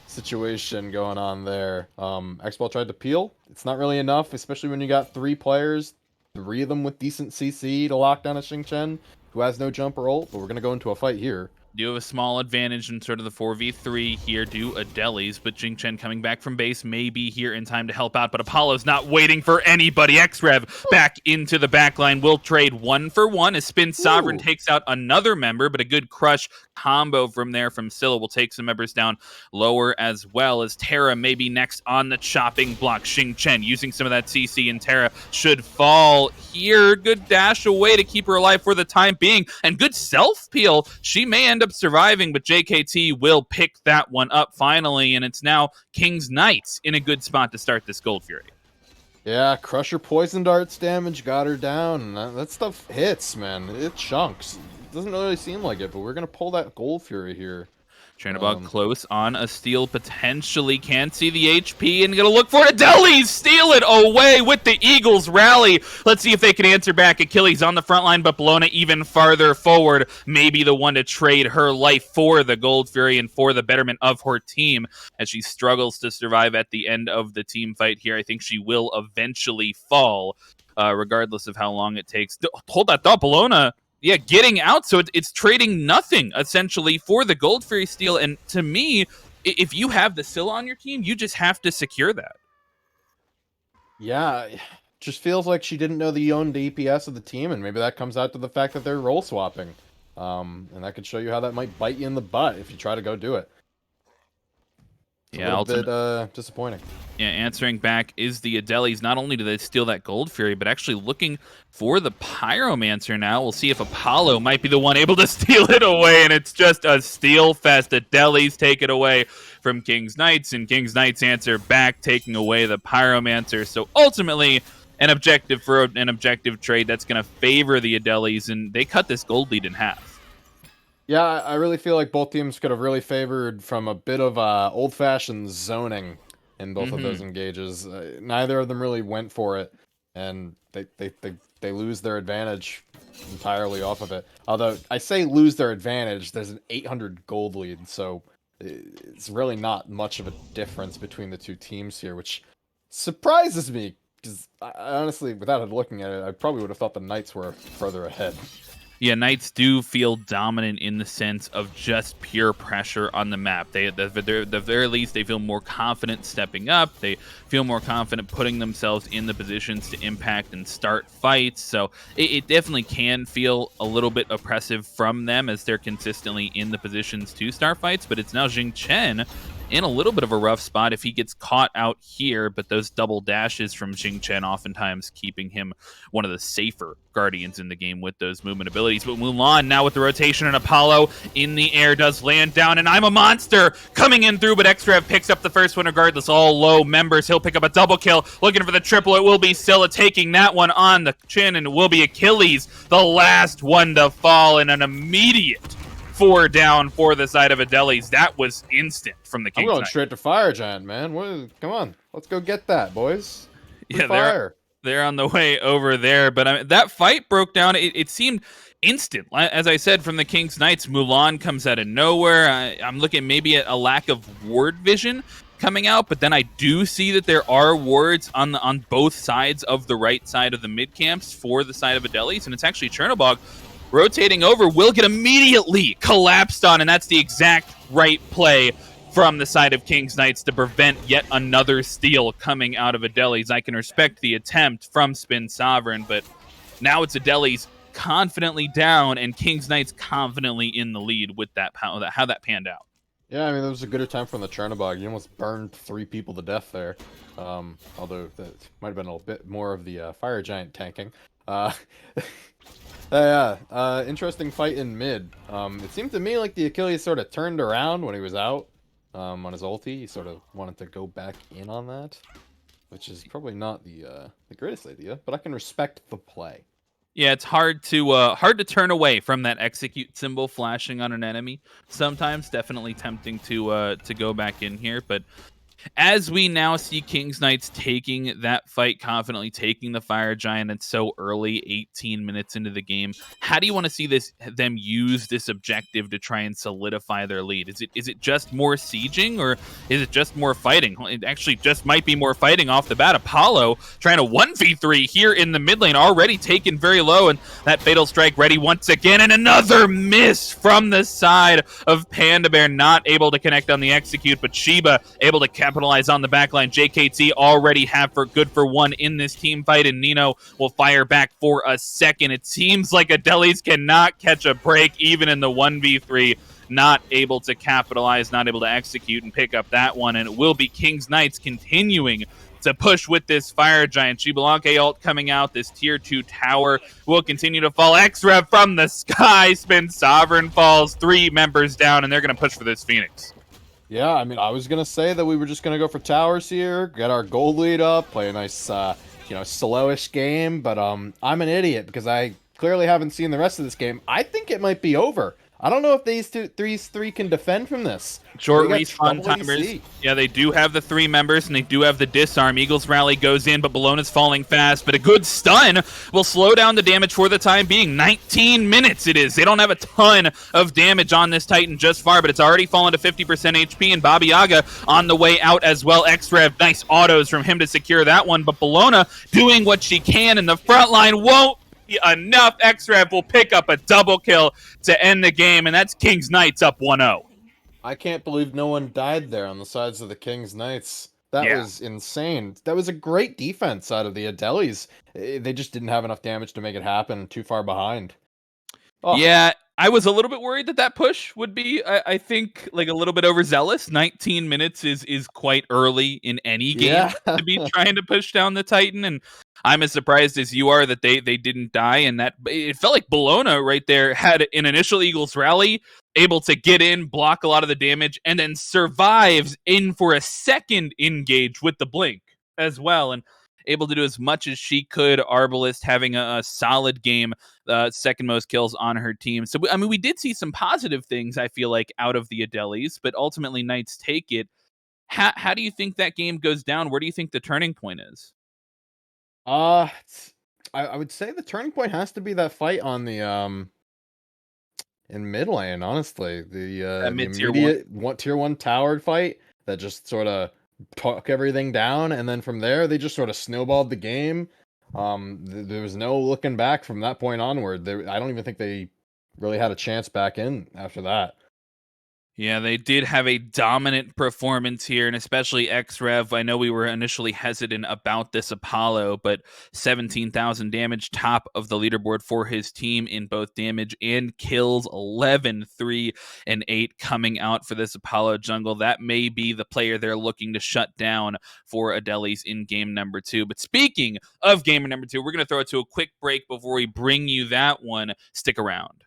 situation going on there. Xball tried to peel. It's not really enough, especially when you got 3 players, 3 of them with decent CC to lock down a Xing Chen, who has no jump or ult, but we're going to go into a fight here. Do have a small advantage in sort of the 4v3 here, do adelies, but Jing Chen coming back from base may be here in time to help out, but Apollo's not waiting for anybody. Xrev back into the backline, will trade 1 for 1 as Spin Sovereign takes out another member, but a good crush combo from there from Scylla will take some members down lower, as well as Terra may be next on the chopping block. Xing Chen using some of that CC, and Terra should fall here. Good dash away to keep her alive for the time being, and good self-peel. She may end up surviving, but JKT will pick that one up finally, and it's now King's Knights in a good spot to start this Gold Fury. Yeah, Crusher Poison Darts damage got her down. That stuff hits, man. It chunks. It doesn't really seem like it, but we're going to pull that Gold Fury here. Chernobog close on a steal, potentially can't see the HP, and gonna look for adelies. Steal it away with the Eagles rally. Let's see if they can answer back. Achilles on the front line, but Bologna even farther forward. Maybe the one to trade her life for the Gold Fury and for the betterment of her team as she struggles to survive at the end of the team fight here. I think she will eventually fall, regardless of how long it takes. Hold that thought, Bologna. Yeah, getting out, so it's trading nothing, essentially, for the Gold Fury steal, and to me, if you have the Scylla on your team, you just have to secure that. Yeah, just feels like she didn't know the own DPS of the team, and maybe that comes out to the fact that they're role swapping. And that could show you how that might bite you in the butt if you try to go do it. It's a little bit disappointing. Yeah, answering back is the adelies. Not only do they steal that Gold Fury, but actually looking for the Pyromancer now. We'll see if Apollo might be the one able to steal it away, and it's just a steal fest. Adelies take it away from King's Knights, and King's Knights answer back, taking away the Pyromancer. So ultimately, an objective for an objective trade that's going to favor the adelies, and they cut this gold lead in half. Yeah, I really feel like both teams could have really favored from a bit of old-fashioned zoning in both of those engages. Neither of them really went for it, and they lose their advantage entirely off of it. Although, I say lose their advantage, there's an 800 gold lead, so it's really not much of a difference between the two teams here, which surprises me, because honestly, without looking at it, I probably would have thought the Knights were further ahead. Yeah, Knights do feel dominant in the sense of just pure pressure on the map. They, at the very least, they feel more confident stepping up. They feel more confident putting themselves in the positions to impact and start fights. So it definitely can feel a little bit oppressive from them as they're consistently in the positions to start fights. But it's now Jing Chen in a little bit of a rough spot if he gets caught out here, but those double dashes from Jing Chen oftentimes keeping him one of the safer Guardians in the game with those movement abilities. But Mulan now with the rotation, and Apollo in the air does land down, and I'm a monster coming in through, but Xrev picks up the first one regardless. All low members, he'll pick up a double kill, looking for the triple. It will be Scylla taking that one on the chin, and it will be Achilles, the last one to fall, in an immediate 4 down for the side of adelies. That was instant from the King's I'm going Knight. straight to Fire Giant, man. Come on, let's go get that, boys. Yeah, they're on the way over there. But I mean, that fight broke down. It seemed instant. As I said, from the King's Knights, Mulan comes out of nowhere. I'm looking maybe at a lack of ward vision coming out, but then I do see that there are wards on both sides of the right side of the mid camps for the side of adelies, and it's actually Chernobog rotating over, will get immediately collapsed on, and that's the exact right play from the side of King's Knights to prevent yet another steal coming out of adelies. I can respect the attempt from Spin Sovereign, but now it's adelies confidently down and King's Knights confidently in the lead with that how that panned out. Yeah, I mean, there was a good attempt from the Chernobog. You almost burned 3 people to death there. Although that might have been a little bit more of the fire giant tanking. Uh, yeah, interesting fight in mid. It seemed to me like the Achilles sort of turned around when he was out on his ulti. He sort of wanted to go back in on that, which is probably not the greatest idea, but I can respect the play. Yeah, it's hard to turn away from that execute symbol flashing on an enemy. Sometimes definitely tempting to go back in here, but as we now see King's Knights taking that fight confidently, taking the Fire Giant, and so early, 18 minutes into the game, how do you want to see them use this objective to try and solidify their lead? Is it just more sieging, or is it just more fighting? Well, it actually just might be more fighting off the bat. Apollo trying to 1v3 here in the mid lane, already taken very low, and that Fatal Strike ready once again, and another miss from the side of Panda Bear, not able to connect on the execute, but Sheba able to capitalize on the backline. JKT already have for good for one in this team fight, and Nino will fire back for a second. It seems like adelies cannot catch a break even in the 1v3. Not able to capitalize, not able to execute and pick up that one, and it will be King's Knights continuing to push with this Fire Giant. Shibalanke ult coming out. This tier 2 tower will continue to fall. X-Rev from the sky. Spin Sovereign falls. 3 members down, and they're going to push for this Phoenix. Yeah, I mean, I was gonna say that we were just gonna go for towers here, get our gold lead up, play a nice, slowish game. But I'm an idiot because I clearly haven't seen the rest of this game. I think it might be over. I don't know if these three can defend from this. We Short got respawn trouble timers. AC. Yeah, they do have the 3 members, and they do have the disarm. Eagles Rally goes in, but Bologna's falling fast. But a good stun will slow down the damage for the time being. 19 minutes it is. They don't have a ton of damage on this Titan just far, but it's already fallen to 50% HP, and Baba Yaga on the way out as well. X-Rev, nice autos from him to secure that one, but Bologna doing what she can, and the front line won't be enough. X-Rev will pick up a double kill to end the game, and that's King's Knights up 1-0. I can't believe no one died there on the sides of the King's Knights. That Yeah. was insane. That was a great defense out of the adelies. They just didn't have enough damage to make it happen. Too far behind. Oh, Yeah, I was a little bit worried that that push would be, I think, like a little bit overzealous. 19 minutes is quite early in any yeah. game to be trying to push down the Titan, and I'm as surprised as you are that they didn't die. And that it felt like Bologna right there had an initial Eagles rally, able to get in, block a lot of the damage, and then survives in for a second engage with the blink as well, and able to do as much as she could. Arbalist having a solid game, second most kills on her team. So, I mean, we did see some positive things, I feel like, out of the adelies, but ultimately Knights take it. How do you think that game goes down? Where do you think the turning point is? I would say the turning point has to be that fight on the in mid lane. Honestly, That the mid tier one? immediate tier 1 towered fight that just sort of took everything down, and then from there they just sort of snowballed the game. There was no looking back from that point onward. I don't even think they really had a chance back in after that. Yeah, they did have a dominant performance here, and especially X-Rev. I know we were initially hesitant about this Apollo, but 17,000 damage, top of the leaderboard for his team in both damage and kills. 11, 3, and 8 coming out for this Apollo jungle. That may be the player they're looking to shut down for adelies in game number 2. But speaking of game number 2, we're going to throw it to a quick break before we bring you that one. Stick around.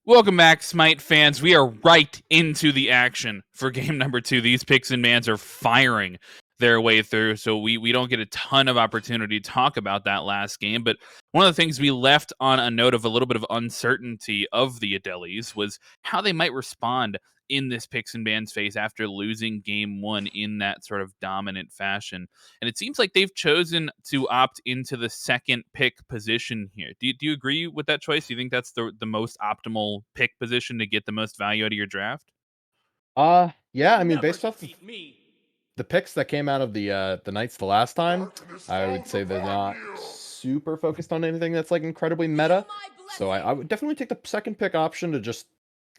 Welcome back, Smite fans. We are right into the action for game number 2. These picks and bans are firing their way through, so we don't get a ton of opportunity to talk about that last game. But one of the things we left on a note of a little bit of uncertainty of the adelies was how they might respond in this picks and bans phase after losing game 1 in that sort of dominant fashion. And it seems like they've chosen to opt into the second pick position here. Do you agree with that choice? Do you think that's the most optimal pick position to get the most value out of your draft? Yeah, I You'll mean, never based off defeat me. the picks that came out of the Knights the last time, Darkness I would falls say they're upon not you. super focused on anything that's like incredibly meta. So I would definitely take the second pick option to just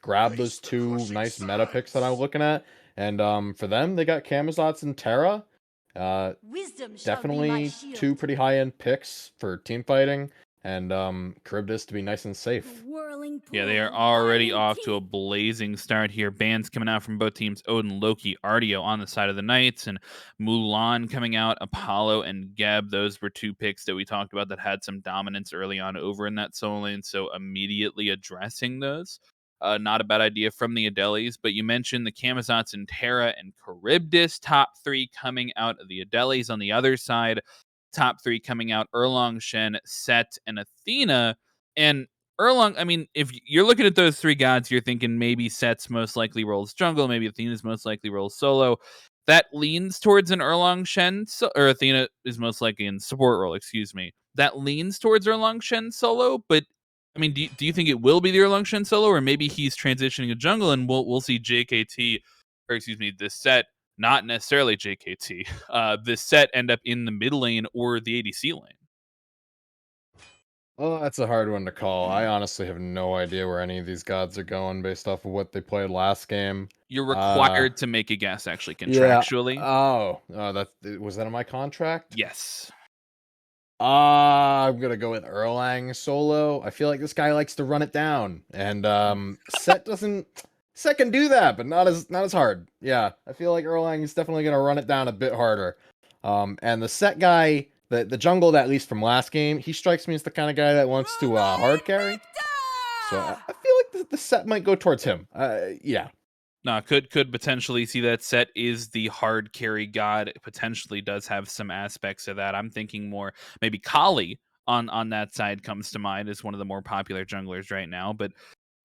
grab Face those the two crushing nice meta picks that I'm sides. looking at. And for them, they got Camazotz and Terra. Uh, Wisdom shall be my Definitely two shield. pretty high end picks for team fighting, and Charybdis to be nice and The safe. whirling Yeah, pool they are of already biting off to a teeth. blazing start here. Bans coming out from both teams. Odin, Loki, Artio on the side of the Knights, and Mulan coming out. Apollo and Geb. Those were two picks that we talked about that had some dominance early on over in that solo lane. So immediately addressing those. Not a bad idea from the adelies. But you mentioned the Camazotz and Terra and Charybdis top 3 coming out of the adelies. On the other side, top 3 coming out Erlong, Shen, Set, and Athena. And Erlong, I mean, if you're looking at those 3 gods, you're thinking maybe Set's most likely rolls jungle, maybe Athena's most likely rolls solo. That leans towards an Erlong Shen, or Athena is most likely in support role, excuse me. That leans towards Erlong Shen solo, but I mean, do you think it will be the Erlong Shen solo, or maybe he's transitioning to jungle and we'll see JKT, or excuse me, this Set, not necessarily JKT, this Set end up in the mid lane or the ADC lane? Oh, that's a hard one to call. I honestly have no idea where any of these gods are going based off of what they played last game. You're Uh, required to make a guess, actually, yeah. contractually. That was that in my contract? Yes. I'm gonna go with Erlang solo. I feel like this guy likes to run it down, and Set doesn't. Set can do that, but not as hard. Yeah, I feel like Erlang is definitely gonna run it down a bit harder. And the Set guy, the jungle, that at least from last game, he strikes me as the kind of guy that wants to hard carry. So I feel like the Set might go towards him. Yeah. No, could potentially see that Set is the hard carry god. It potentially does have some aspects of that. I'm thinking more maybe Kali on that side comes to mind as one of the more popular junglers right now. But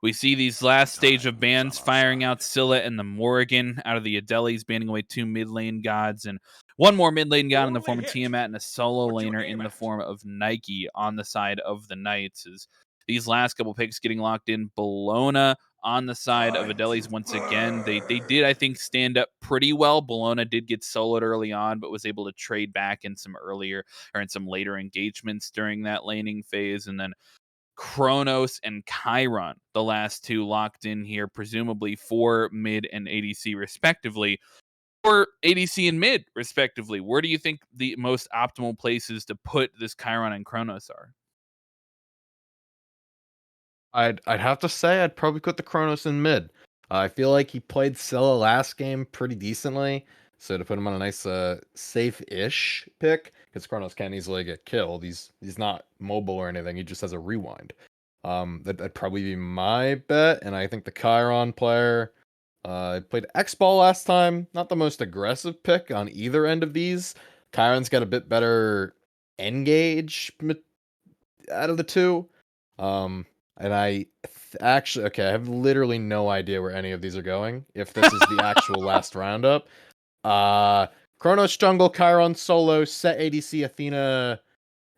we see these last stage of Time is bans on our firing out side. Scylla and the Morrigan out of the Adelies, banning away 2 mid lane gods and one more mid lane god in the Only form of hit Tiamat and a solo what you laner aim in the at. form of Nike on the side of the Knights. Is these last couple picks getting locked in? Bologna on the side of Time to Adelies once again. They burn. did, I think, stand up pretty well. Bologna did get soloed early on, but was able to trade back in some earlier or in some later engagements during that laning phase. And then Kronos and Chiron, the last 2 locked in here, presumably for mid and ADC respectively, or ADC and mid respectively. Where do you think the most optimal places to put this Chiron and Kronos are? I'd have to say I'd probably put the Kronos in mid. I feel like he played Scylla last game pretty decently, so to put him on a nice safe-ish pick, because Kronos can't easily get killed. He's not mobile or anything. He just has a rewind. That'd probably be my bet, and I think the Chiron player played X-Ball last time. Not the most aggressive pick on either end of these. Chiron's got a bit better engage out of the two. Um, and actually, okay, I have literally no idea where any of these are going. If this is the actual last roundup, uh, Kronos jungle, Chiron solo, Set ADC, Athena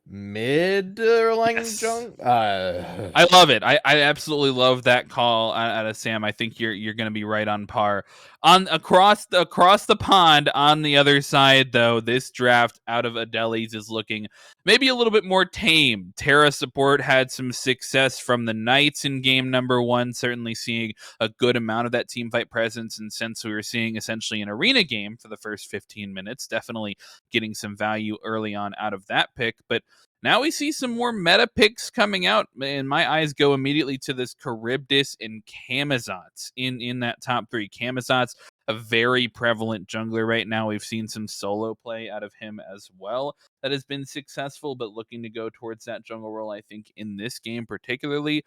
mid, Lang Yes. jung. I love it. I absolutely love that call out of Sam. I think you're going to be right on par. On across the pond on the other side, though, this draft out of Adelies is looking maybe a little bit more tame. Terra support had some success from the Knights in game number 1, certainly seeing a good amount of that team fight presence. And since we were seeing essentially an arena game for the first 15 minutes, definitely getting some value early on out of that pick. But now we see some more meta picks coming out, and my eyes go immediately to this Charybdis and Camazotz in that top 3. Camazotz, a very prevalent jungler right now. We've seen some solo play out of him as well that has been successful, but looking to go towards that jungle role, I think, in this game particularly.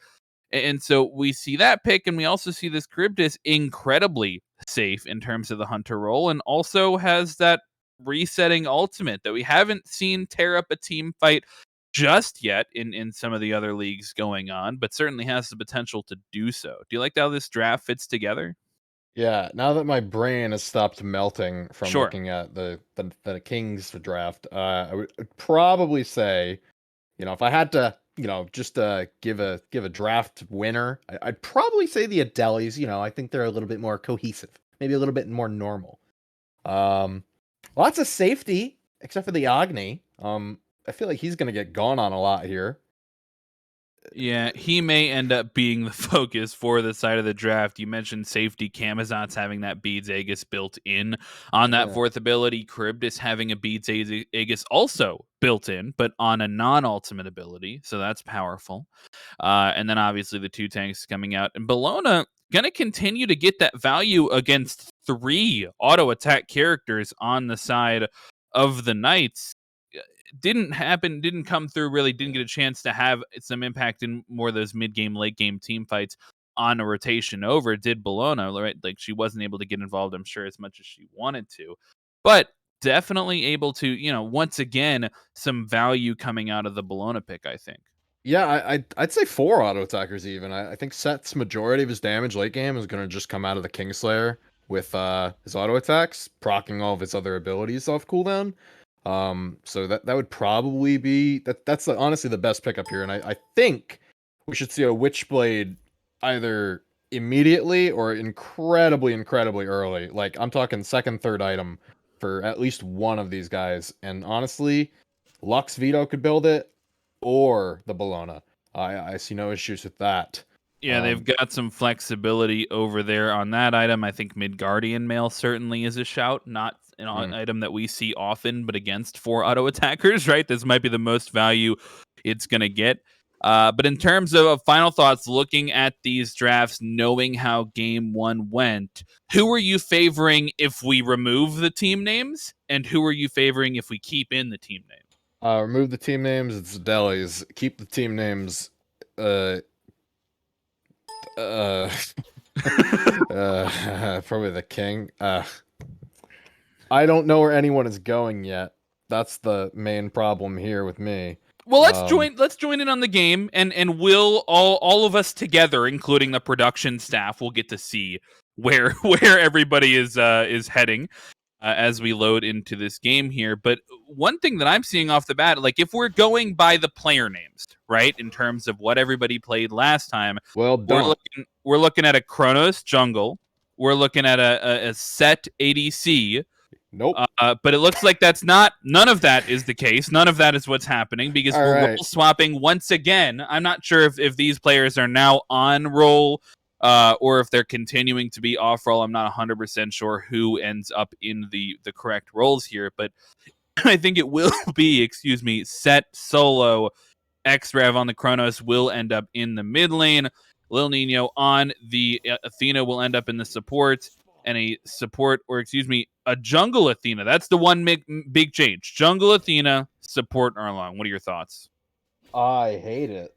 And so we see that pick, and we also see this Cryptus incredibly safe in terms of the hunter role, and also has that resetting ultimate that we haven't seen tear up a team fight just yet in some of the other leagues going on, but certainly has the potential to do so. Do you like how this draft fits together? Yeah, now that my brain has stopped melting from Sure. looking at the Kings draft, I would probably say, if I had to, just give a draft winner, I'd probably say the adelies. I think they're a little bit more cohesive, maybe a little bit more normal. Um, Lots of safety, except for the Agni. I feel like he's gonna get gone on a lot here. Yeah, he may end up being the focus for the side of the draft. You mentioned safety. Camazot's having that Beads Aegis built in on that Yeah. fourth ability. Charybdis having a Beads Aegis also built in, but on a non-ultimate ability. So that's powerful. And then obviously the two tanks coming out. And Bologna going to continue to get that value against 3 auto attack characters on the side of the Knights. Didn't come through, really didn't get a chance to have some impact in more of those mid-game, late-game team fights on a rotation over. Did Bologna, right? Like, she wasn't able to get involved, I'm sure, as much as she wanted to. But definitely able to, once again, some value coming out of the Bologna pick, I think. Yeah, I'd say 4 auto attackers even. I think Set's majority of his damage late game is gonna just come out of the Kingslayer with his auto attacks, proccing all of his other abilities off cooldown. So that would probably be that's honestly the best pickup here, and I think we should see a Witchblade either immediately or incredibly, incredibly early. Like I'm talking second, third item for at least one of these guys. And honestly, Lux Vito could build it or the Bologna. I see no issues with that. Yeah, they've Um, got some flexibility over there on that item. I think Midgardian Mail certainly is a shout, not an mm. item that we see often, but against 4 auto attackers, right? This might be the most value it's going to get. But in terms of final thoughts, looking at these drafts, knowing how game 1 went, who are you favoring if we remove the team names? And who are you favoring if we keep in the team name? Remove the team names. It's delis. Keep the team names. Uh, uh, probably the king. I don't know where anyone is going yet. That's the main problem here with me. Well, Um, let's join in on the game, and we'll all of us together, including the production staff, will get to see where where everybody is heading as we load into this game here. But one thing that I'm seeing off the bat, like if we're going by the player names, right, in terms of what everybody played last time, well, don't. we're looking at a Kronos jungle, we're looking at a set ADC. Nope. But it looks like none of that is the case. None of that is what's happening because All we're role right. swapping once again. I'm not sure if these players are now on roll or if they're continuing to be off roll. I'm not 100% sure who ends up in the correct roles here, but I think it will be, set solo. X-Rev on the Kronos will end up in the mid lane. Lil Nino on the Athena will end up in the support, and a jungle Athena. That's the one big change. Jungle Athena, support Arlong. What are your thoughts? I hate it.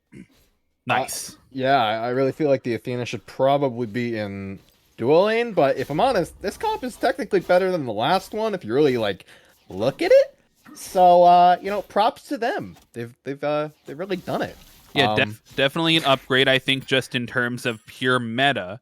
Nice. Yeah, I really feel like the Athena should probably be in dual lane, but if I'm honest, this comp is technically better than the last one if you really look at it. So props to them. They've really done it. Yeah, definitely an upgrade, I think, just in terms of pure meta.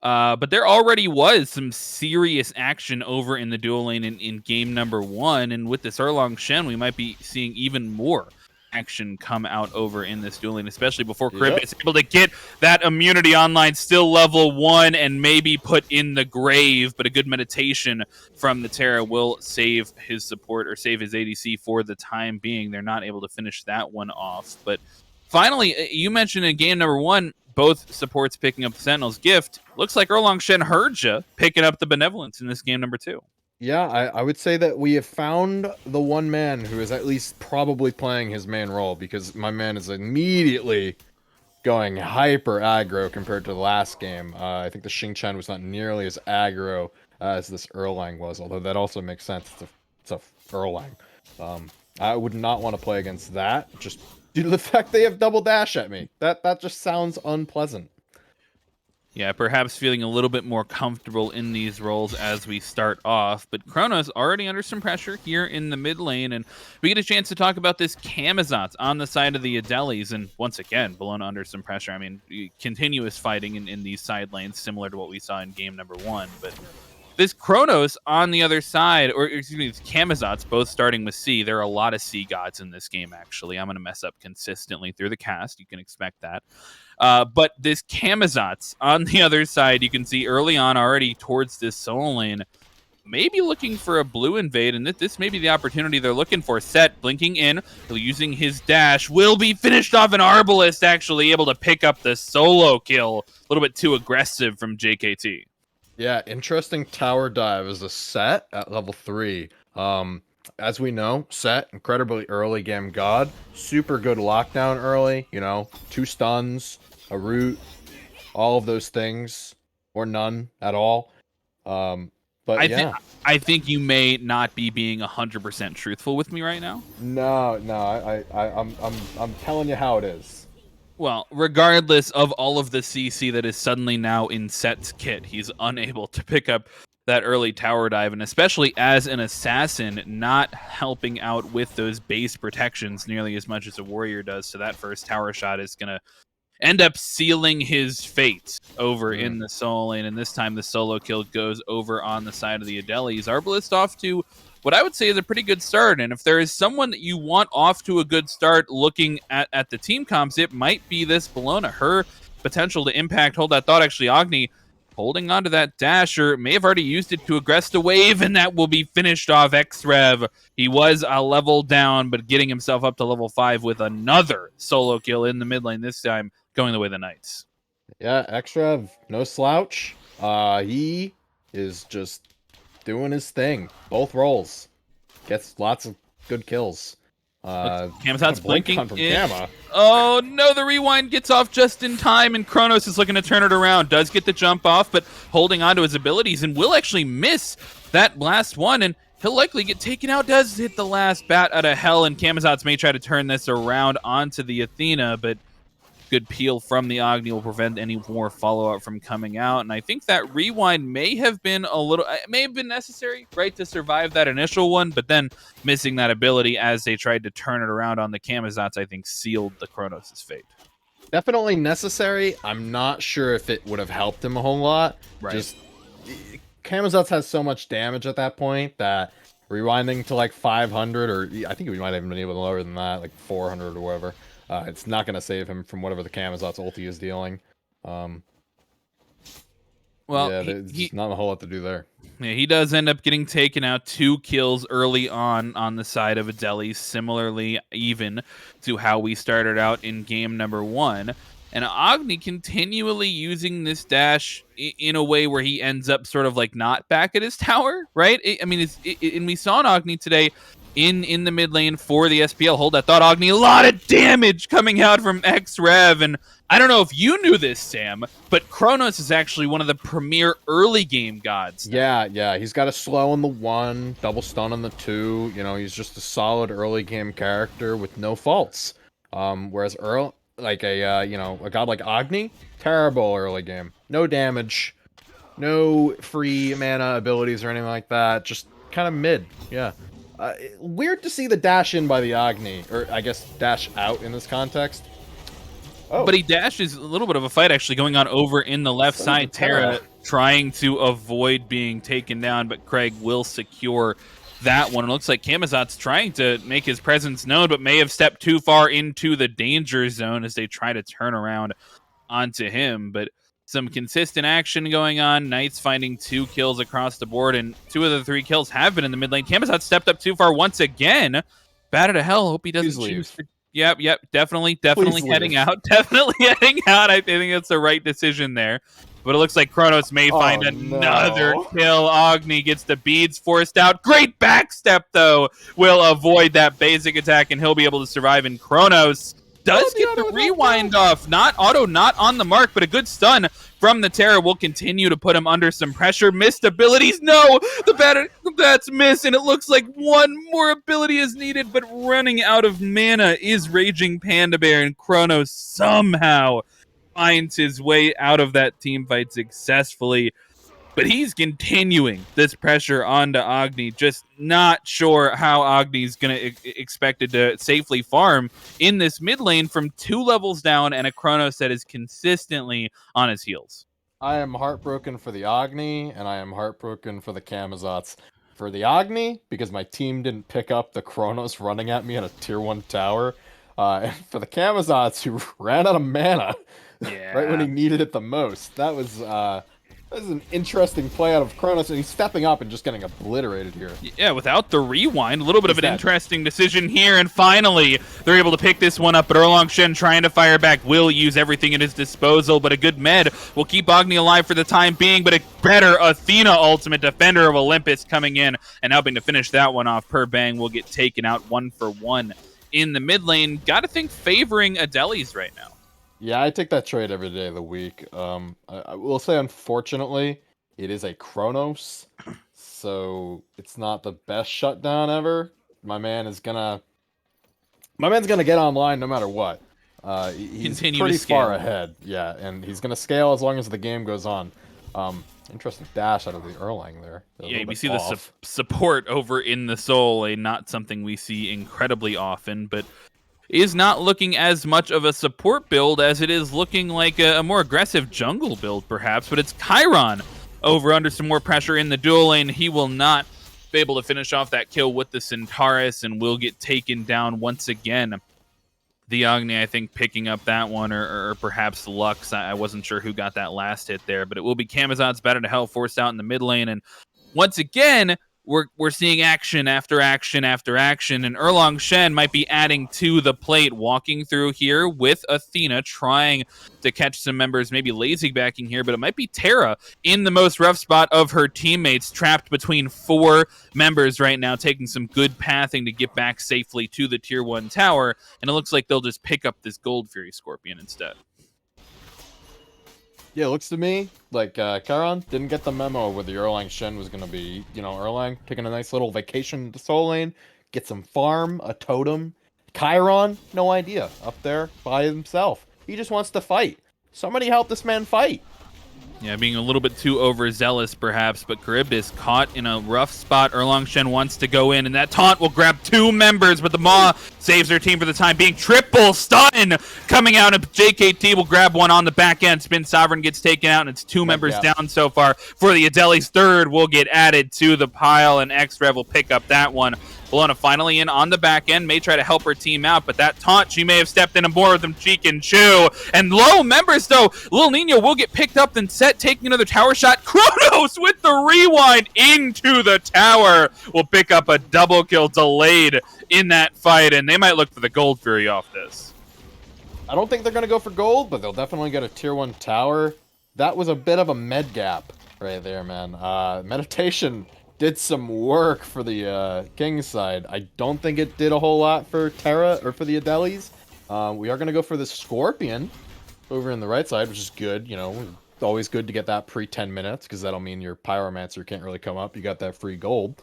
But there already was some serious action over in the dual lane in game number 1, and with this Erlong Shen, we might be seeing even more action come out over in this duel lane, especially before Crib is able to get that immunity online, still level 1, and maybe put in the grave, but a good meditation from the Terra will save his support or save his ADC for the time being. They're not able to finish that one off, but finally, you mentioned in game number 1, both supports picking up the Sentinel's gift. Looks like Erlong Shen heard you picking up the Benevolence in this game number 2. Yeah, I would say that we have found the one man who is at least probably playing his main role, because my man is immediately going hyper aggro compared to the last game. I think the Xingqian was not nearly as aggro as this Erlang was, although that also makes sense. It's a Erlang. I would not want to play against that, just Due to the fact they have double dash at me. That just sounds unpleasant. Yeah, perhaps feeling a little bit more comfortable in these roles as we start off. But Chronos already under some pressure here in the mid lane, and we get a chance to talk about this Camazotz on the side of the adelies. And once again, Bologna under some pressure. I mean, continuous fighting in these side lanes, similar to what we saw in game number 1. But this Chronos on the other side, or excuse me, Camazotz, both starting with C. There are a lot of C gods in this game, actually. I'm going to mess up consistently through the cast. You can expect that. But this Camazotz on the other side, you can see early on already towards this solo lane, maybe looking for a blue invade, and this may be the opportunity they're looking for. Set blinking in, using his dash, will be finished off. An Arbalest actually able to pick up the solo kill. A little bit too aggressive from JKT. Yeah, interesting tower dive as a Set at level 3. As we know, Set, incredibly early game god. Super good lockdown early, 2 stuns, a root, all of those things, or none at all. But I think you may not be being 100% truthful with me right now. No, I'm telling you how it is. Well, regardless of all of the CC that is suddenly now in Set's kit, he's unable to pick up that early tower dive, and especially as an assassin, not helping out with those base protections nearly as much as a warrior does. So that first tower shot is going to end up sealing his fate over in the solo lane, and this time the solo kill goes over on the side of the adelies. Arbalest off to what I would say is a pretty good start, and if there is someone that you want off to a good start looking at the team comps, it might be this Bologna. Her potential to impact, hold that thought, actually, Agni holding onto that dash, or may have already used it to aggress the wave, and that will be finished off. Xrev, he was a level down, but getting himself up to level 5 with another solo kill in the mid lane, this time going the way of the Knights. Yeah, Xrev, no slouch. He is just doing his thing. Both roles. Gets lots of good kills. Camazotz blinking from in. Gamma. Oh no, the rewind gets off just in time, and Chronos is looking to turn it around. Does get the jump off, but holding on to his abilities, and will actually miss that last one, and he'll likely get taken out. Does hit the last bat out of hell, and Camazotz may try to turn this around onto the Athena, but good peel from the Agni will prevent any more follow-up from coming out. And I think that rewind may have been necessary, right, to survive that initial one, but then missing that ability as they tried to turn it around on the Camazotz, I think, sealed the Chronos' fate. Definitely necessary. I'm not sure if it would have helped him a whole lot. Right. Just Camazotz has so much damage at that point that rewinding to like 500, or I think we might have even been able to lower than that, like 400 or whatever. It's not going to save him from whatever the Camazotz ulti is dealing. Well, yeah, there's not a whole lot to do there. Yeah, he does end up getting taken out. 2 kills early on the side of adelies, similarly even to how we started out in game number 1. And Agni continually using this dash in a way where he ends up sort of like not back at his tower, right? And we saw an Agni today in the mid lane for the SPL. Hold that thought, Agni. A lot of damage coming out from Xrev. And I don't know if you knew this, Sam, but Chronos is actually one of the premier early game gods. Yeah. He's got a slow on the 1, double stun on the 2. He's just a solid early game character with no faults. Whereas a god like Agni, terrible early game. No damage, no free mana abilities or anything like that. Just kind of mid. Yeah. Weird to see the dash in by the Agni, or I guess dash out in this context. Oh. But he dashes a little bit of a fight actually going on over in the left side. Terra trying to avoid being taken down, but Craig will secure that one. It looks like Camazotz trying to make his presence known, but may have stepped too far into the danger zone as they try to turn around onto him. But some consistent action going on. Knights finding 2 kills across the board, and 2 of the 3 kills have been in the mid lane. Camazotz stepped up too far once again. Batted to hell. Hope he doesn't choose to. Yep. Definitely heading out. Definitely heading out. I think that's the right decision there. But it looks like Chronos may find another kill. Agni gets the beads forced out. Great backstep, though. Will avoid that basic attack, and he'll be able to survive. And Chronos does the get auto the attack rewind off. Not on the mark, but a good stun from the Terra will continue to put him under some pressure. Missed abilities. No, that's miss, and it looks like one more ability is needed, but running out of mana is Raging Panda Bear, and Chronos somehow finds his way out of that team fight successfully. But he's continuing this pressure onto Agni, just not sure how Agni's going to expected to safely farm in this mid lane from 2 levels down and a Chronos that is consistently on his heels. I am heartbroken for the Agni, and I am heartbroken for the Camazotz. For the Agni, because my team didn't pick up the Chronos running at me on a tier 1 tower. And for the Camazotz, who ran out of mana right when he needed it the most. That was an interesting play out of Chronos, and he's stepping up and just getting obliterated here. Yeah, without the rewind, a little bit of an interesting decision here, and finally they're able to pick this one up, but Erlang Shen trying to fire back will use everything at his disposal, but a good med will keep Agni alive for the time being, but a better Athena ultimate, Defender of Olympus, coming in and helping to finish that one off. Per Bang will get taken out 1-for-1 in the mid lane. Gotta think favoring adelies right now. Yeah, I take that trade every day of the week. I will say, unfortunately, it is a Chronos, so it's not the best shutdown ever. My man's gonna get online no matter what. He's pretty far ahead, yeah, and he's gonna scale as long as the game goes on. Interesting dash out of the Erlang there. Yeah, we see the support over in the Soul, not something we see incredibly often, but is not looking as much of a support build as it is looking like a more aggressive jungle build, perhaps. But it's Chiron over under some more pressure in the dual lane. He will not be able to finish off that kill with the Centaurus and will get taken down once again. The Agni, I think, picking up that one, or perhaps Lux. I wasn't sure who got that last hit there, but it will be Camazotz better to hell forced out in the mid lane. And once again, we're seeing action after action after action, and Erlang Shen might be adding to the plate, walking through here with Athena, trying to catch some members, maybe lazy backing here, but it might be Terra in the most rough spot of her teammates, trapped between 4 members right now, taking some good pathing to get back safely to the tier 1 tower, and it looks like they'll just pick up this Gold Fury Scorpion instead. Yeah, it looks to me like Chiron didn't get the memo where the Erlang Shen was going to be, Erlang taking a nice little vacation to Soul Lane, get some farm, a totem. Chiron, no idea, up there by himself. He just wants to fight. Somebody help this man fight. Yeah, being a little bit too overzealous, perhaps, but Charybdis caught in a rough spot. Erlang Shen wants to go in, and that taunt will grab 2 members, but the Maw saves her team for the time being. Triple stun coming out, and JKT will grab one on the back end. Spin Sovereign gets taken out, and it's 2 members down so far for the adelies. 3rd will get added to the pile, and X-Rev will pick up that one. Bologna finally in on the back end, may try to help her team out, but that taunt, she may have stepped in more than she can chew. And low members, though, Lil Nino will get picked up, then set, taking another tower shot. Chronos with the rewind into the tower will pick up a double kill delayed in that fight, and they might look for the Gold Fury off this. I don't think they're going to go for gold, but they'll definitely get a tier 1 tower. That was a bit of a med gap right there, man. Meditation did some work for the King's side. I don't think it did a whole lot for Terra or for the adelies. We are going to go for the Scorpion over in the right side, which is good. It's always good to get that pre-10 minutes, because that'll mean your Pyromancer can't really come up. You got that free gold.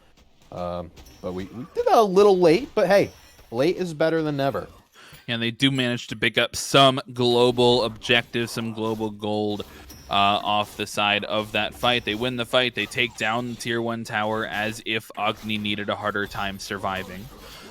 But we did that a little late, but hey, late is better than never. And they do manage to pick up some global objectives, some global gold off the side of that fight. They win the fight. They take down the tier 1 tower as if Agni needed a harder time surviving.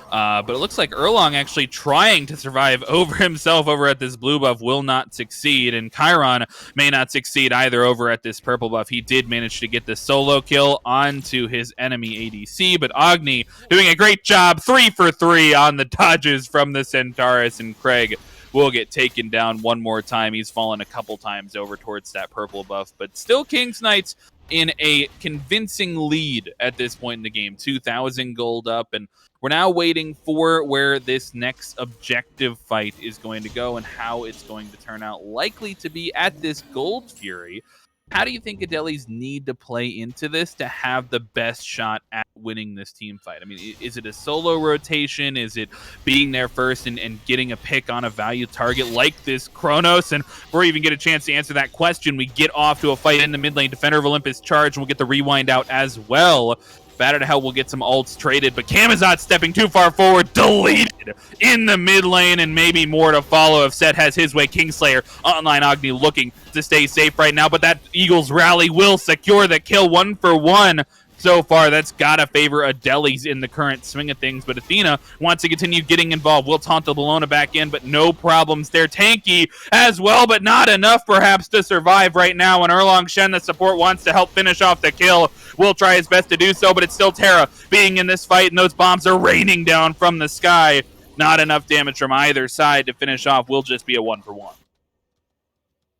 But it looks like Erlang actually trying to survive over himself over at this blue buff will not succeed, and Chiron may not succeed either over at this purple buff. He did manage to get the solo kill onto his enemy ADC, but Agni doing a great job, 3 for 3 on the dodges from the Centaurus, and Craig will get taken down one more time. He's fallen a couple times over towards that purple buff, but still King's Knights in a convincing lead at this point in the game. 2,000 gold up, and we're now waiting for where this next objective fight is going to go and how it's going to turn out. Likely to be at this Gold Fury. How do you think adelies need to play into this to have the best shot at winning this team fight? I mean, is it a solo rotation? Is it being there first and getting a pick on a value target like this Kronos? And before we even get a chance to answer that question, we get off to a fight in the mid lane. Defender of Olympus charge, and we'll get the rewind out as well. Batter to hell will get some ults traded, but Camazot stepping too far forward, deleted in the mid lane, and maybe more to follow if Set has his way. Kingslayer, online Agni looking to stay safe right now, but that Eagles rally will secure the kill 1-for-1. So far, that's gotta favor adelies in the current swing of things, but Athena wants to continue getting involved. Will taunt the Bellona back in, but no problems there. Tanky as well, but not enough perhaps to survive right now, and Erlong Shen, the support, wants to help finish off the kill. Will try his best to do so, but it's still Terra being in this fight, and those bombs are raining down from the sky. Not enough damage from either side to finish off. Will just be a 1-for-1.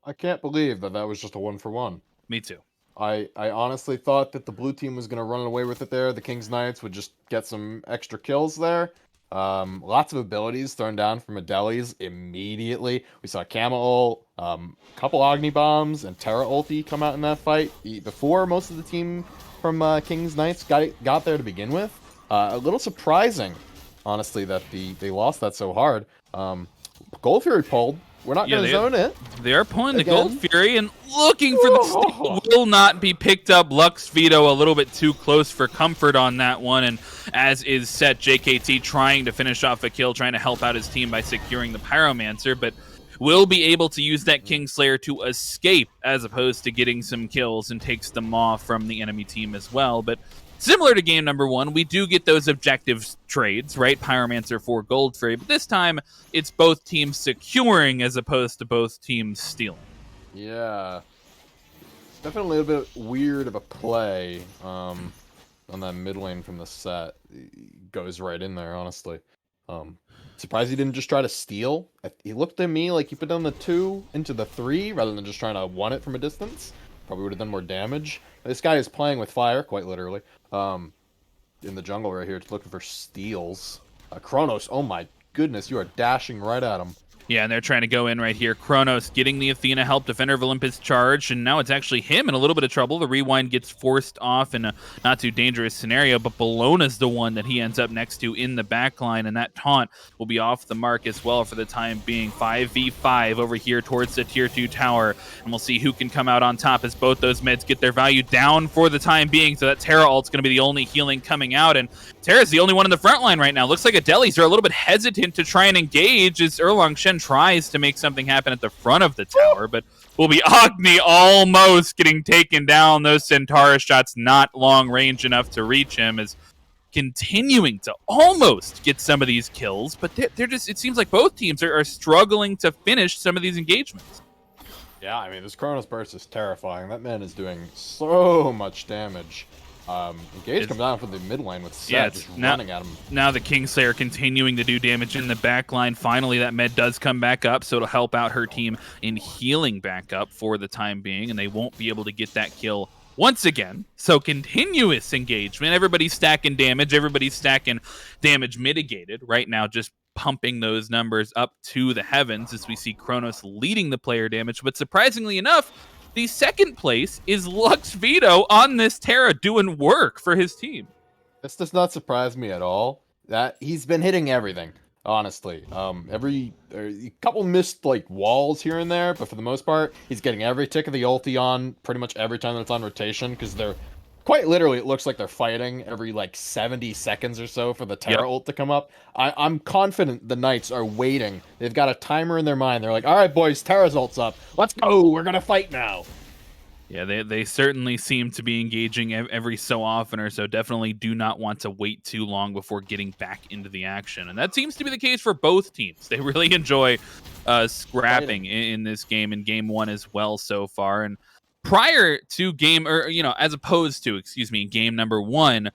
I can't believe that was just a 1-for-1. Me too. I honestly thought that the blue team was going to run away with it there. The King's Knights would just get some extra kills there. Lots of abilities thrown down from adelies immediately. We saw Kama ult, couple Agni bombs, and Terra ulti come out in that fight before most of the team from King's Knights got there to begin with. A little surprising, honestly, that they lost that so hard. Gold Fury pulled. We're not going to zone it. They are pulling the Gold Fury and looking for the steal. Will not be picked up. Lux Veto a little bit too close for comfort on that one. And as is Set, JKT trying to finish off a kill, trying to help out his team by securing the Pyromancer, but will be able to use that Kingslayer to escape as opposed to getting some kills and takes them off from the enemy team as well. But similar to game number 1, we do get those objective trades, right? Pyromancer for Gold Fury, but this time it's both teams securing as opposed to both teams stealing. Yeah. Definitely a bit weird of a play on that mid lane from the Set. Goes right in there, honestly. Surprised he didn't just try to steal. He looked at me like he put down the 2 into the 3 rather than just trying to 1 it from a distance. Probably would have done more damage. This guy is playing with fire, quite literally. In the jungle right here, just looking for steals. Kronos, oh my goodness, you are dashing right at him. Yeah, and they're trying to go in right here. Kronos getting the Athena help, Defender of Olympus charge, and now it's actually him in a little bit of trouble. The rewind gets forced off in a not too dangerous scenario, but Bellona's the one that he ends up next to in the backline, and that taunt will be off the mark as well for the time being. 5v5 over here towards the tier 2 tower, and we'll see who can come out on top as both those meds get their value down for the time being, so that Terra ult's going to be the only healing coming out, and Terra's the only one in the front line right now. Looks like adelies are a little bit hesitant to try and engage as Erlong Shen tries to make something happen at the front of the tower, but will be Agni almost getting taken down. Those Centaurus shots not long range enough to reach him, as continuing to almost get some of these kills, but they're just, it seems like both teams are struggling to finish some of these engagements. Yeah, I mean, this Kronos burst is terrifying. That man is doing so much damage. Engage comes down from the mid lane with Set just running at him. Now the Kingslayer continuing to do damage in the back line. Finally, that med does come back up, so it'll help out her team in healing back up for the time being, and they won't be able to get that kill once again. So continuous engagement. Everybody's stacking damage. Everybody's stacking damage mitigated. Right now, just pumping those numbers up to the heavens as we see Kronos leading the player damage. But surprisingly enough, the second place is Lux Veto on this Terra doing work for his team. This does not surprise me at all. That he's been hitting everything, honestly. A couple missed like walls here and there, but for the most part, he's getting every tick of the ulti on pretty much every time that it's on rotation, because they're quite literally, it looks like they're fighting every like 70 seconds or so for the Terra ult to come up. I'm confident the Knights are waiting. They've got a timer in their mind. They're like, all right, boys, Terra's ult's up. Let's go. We're going to fight now. Yeah, they certainly seem to be engaging every so often or so. Definitely do not want to wait too long before getting back into the action. And that seems to be the case for both teams. They really enjoy scrapping in this game, in game 1 as well so far. And prior to game, or as opposed to, in game number 1,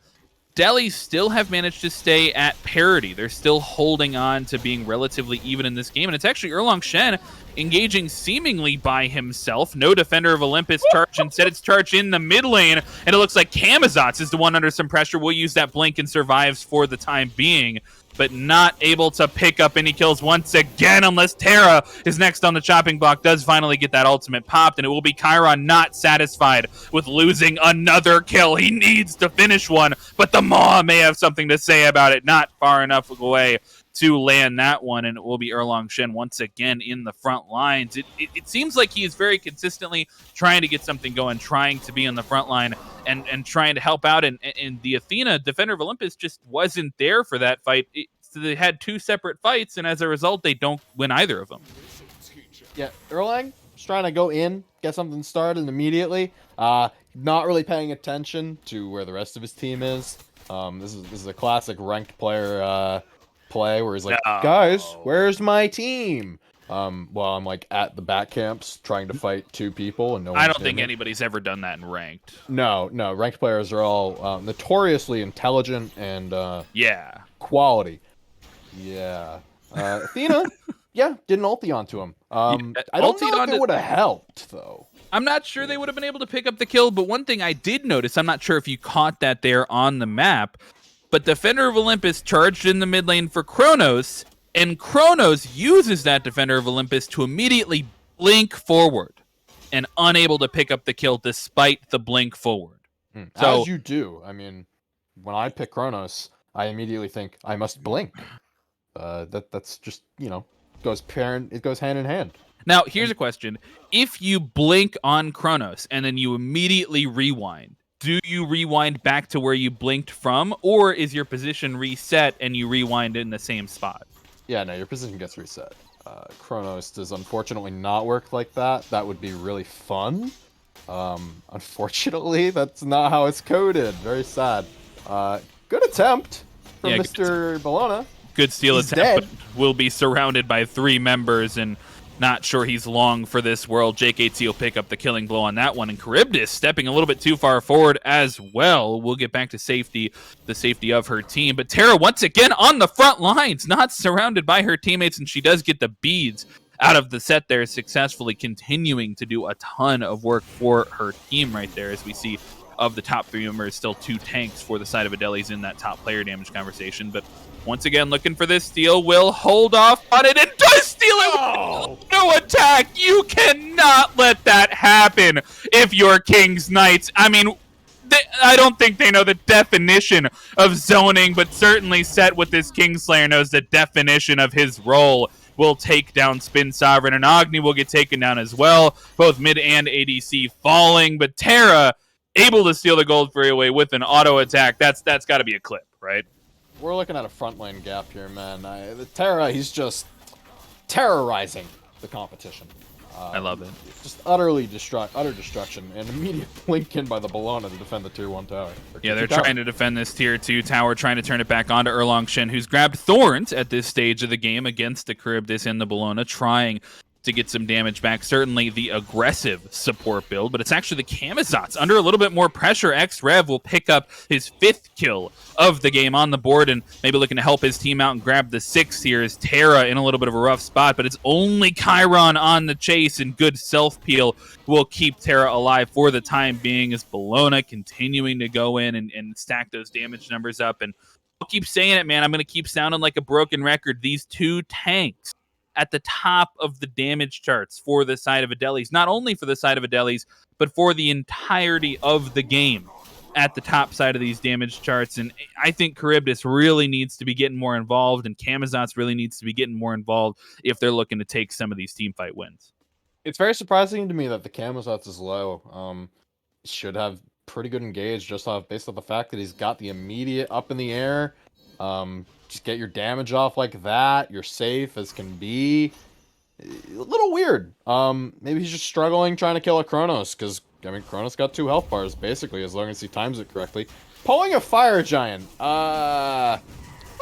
adelies still have managed to stay at parity. They're still holding on to being relatively even in this game, and it's actually Erlong Shen engaging seemingly by himself. No Defender of Olympus charge. Instead, it's charged in the mid lane, and it looks like Camazotz is the one under some pressure. We'll use that blink and survives for the time being, but not able to pick up any kills once again unless Terra is next on the chopping block, does finally get that ultimate popped, and it will be Chiron not satisfied with losing another kill. He needs to finish one, but the Maw may have something to say about it. Not far enough away to land that one, and it will be Erlang Shen once again in the front lines. It seems like he is very consistently trying to get something going, trying to be in the front line and trying to help out, and the Athena, Defender of Olympus, just wasn't there for that fight. So they had two separate fights, and as a result, they don't win either of them. Yeah, Erlang just trying to go in, get something started immediately. Not really paying attention to where the rest of his team is. This is a classic ranked player play where he's like, guys, where's my team? Well, I'm like at the back camps trying to fight two people, and no one's I don't think anybody's ever done that in ranked. No, ranked players are all notoriously intelligent and yeah, quality. Yeah, Athena, yeah, did an ulti onto him. I don't know if it would have helped though. I'm not sure they would have been able to pick up the kill, but one thing I did notice, I'm not sure if you caught that there on the map, but Defender of Olympus charged in the mid lane for Kronos, and Kronos uses that Defender of Olympus to immediately blink forward and unable to pick up the kill despite the blink forward. So, as you do. I mean, when I pick Kronos, I immediately think I must blink. That's just, it goes hand in hand. Now, here's a question. If you blink on Kronos and then you immediately rewind, do you rewind back to where you blinked from, or is your position reset and you rewind in the same spot? Yeah, no, your position gets reset. Kronos does unfortunately not work like that. That would be really fun. Unfortunately, that's not how it's coded. Very sad. Good attempt from Mr. Bologna. Good steal attempt, but will be surrounded by 3 members, and not sure he's long for this world. JKT will pick up the killing blow on that one, and Charybdis stepping a little bit too far forward as well. We'll get back to safety, the safety of her team. But Terra, once again, on the front lines, not surrounded by her teammates, and she does get the beads out of the set there, successfully continuing to do a ton of work for her team right there, as we see of the top 3 members, still 2 tanks for the side of adelies in that top player damage conversation. But once again, looking for this steal, will hold off on it and does steal it with no attack. You cannot let that happen if you're King's Knights. I mean, I don't think they know the definition of zoning, but certainly Set with this Kingslayer knows the definition of his role. Will take down Spin Sovereign, and Agni will get taken down as well. Both mid and ADC falling, but Terra able to steal the gold free away with an auto attack. That's got to be a clip, right? We're looking at a front lane gap here, man. The Terra, he's just terrorizing the competition. I love it. Just utter destruction, and immediate blink in by the Bologna to defend the tier 1 tower. Yeah, they're trying to defend this tier 2 tower, trying to turn it back onto Erlang Shen, who's grabbed Thorns at this stage of the game against the Charybdis and the Bologna, trying to get some damage back. Certainly the aggressive support build, but it's actually the Camazotz under a little bit more pressure. X-Rev will pick up his 5th kill of the game on the board, and maybe looking to help his team out and grab the 6th here is Terra in a little bit of a rough spot, but it's only Chiron on the chase, and good self-peel will keep Terra alive for the time being, as Bologna continuing to go in and stack those damage numbers up. And I'll keep saying it, man. I'm going to keep sounding like a broken record. These 2 tanks at the top of the damage charts for the side of adelies, not only for the side of adelies, but for the entirety of the game at the top side of these damage charts. And I think Charybdis really needs to be getting more involved, and Camazotz really needs to be getting more involved if they're looking to take some of these team fight wins. It's very surprising to me that the Camazotz is low. Should have pretty good engage just based off the fact that he's got the immediate up in the air. Just get your damage off like that. You're safe as can be. A little weird. Maybe he's just struggling trying to kill a Kronos, because, I mean, Kronos got 2 health bars, basically, as long as he times it correctly. Pulling a Fire Giant. Not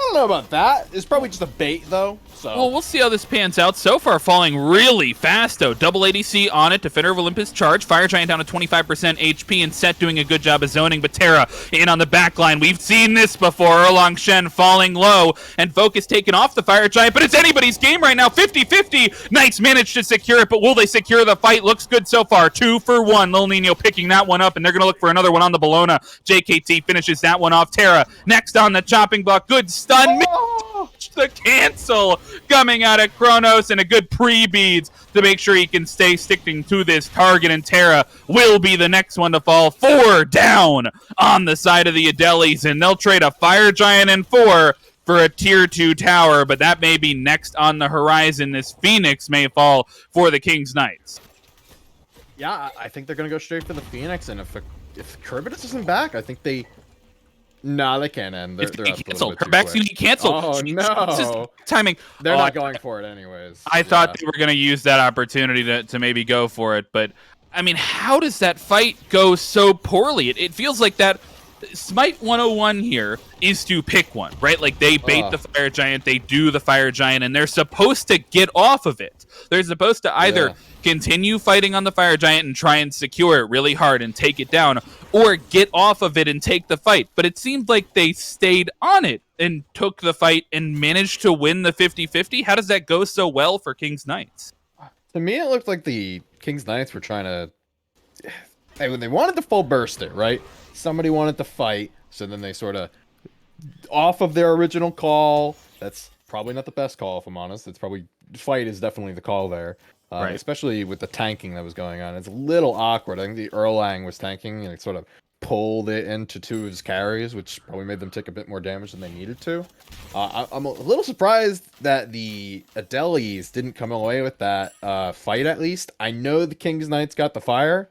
don't know about that. It's probably just a bait, though. So. Well, we'll see how this pans out. So far, falling really fast, though. Double ADC on it. Defender of Olympus charge. Fire Giant down to 25% HP, and Set doing a good job of zoning. But Terra in on the back line. We've seen this before. Erlang Shen falling low, and Focus taken off the Fire Giant. But it's anybody's game right now. 50-50. Knights managed to secure it, but will they secure the fight? Looks good so far. 2 for 1. Lil Nino picking that one up, and they're going to look for another one on the Bologna. JKT finishes that one off. Terra next on the chopping block. Good stun. Oh! The cancel coming out of Kronos, and a good pre-beads to make sure he can stay sticking to this target, and Terra will be the next one to fall. 4 down on the side of the adelies, and they'll trade a Fire Giant and 4 for a tier 2 tower, but that may be next on the horizon. This Phoenix may fall for the King's Knights. Yeah, I think they're going to go straight for the Phoenix, and if Kerbitus isn't back, I think they... No, they can't end. They're canceled. Her back's gonna be canceled. Oh, no. Timing. They're not going for it anyways. I thought they were going to use that opportunity to maybe go for it, but, I mean, how does that fight go so poorly? It feels like that Smite 101 here is to pick one, right? Like, they bait the Fire Giant, they do the Fire Giant, and they're supposed to get off of it. They're supposed to either continue fighting on the Fire Giant and try and secure it really hard and take it down, or get off of it and take the fight. But it seemed like they stayed on it and took the fight and managed to win the 50-50. How does that go so well for King's Knights? To me, it looked like the King's Knights were trying to... They wanted to full burst it, right? Somebody wanted to fight, so then they sort of... Off of their original call. That's probably not the best call, if I'm honest. It's probably... Fight is definitely the call there. Right. Especially with the tanking that was going on. It's a little awkward. I think the Erlang was tanking, and it sort of pulled it into 2 of his carries, which probably made them take a bit more damage than they needed to. I'm a little surprised that the adelies didn't come away with that fight, at least. I know the King's Knights got the fire.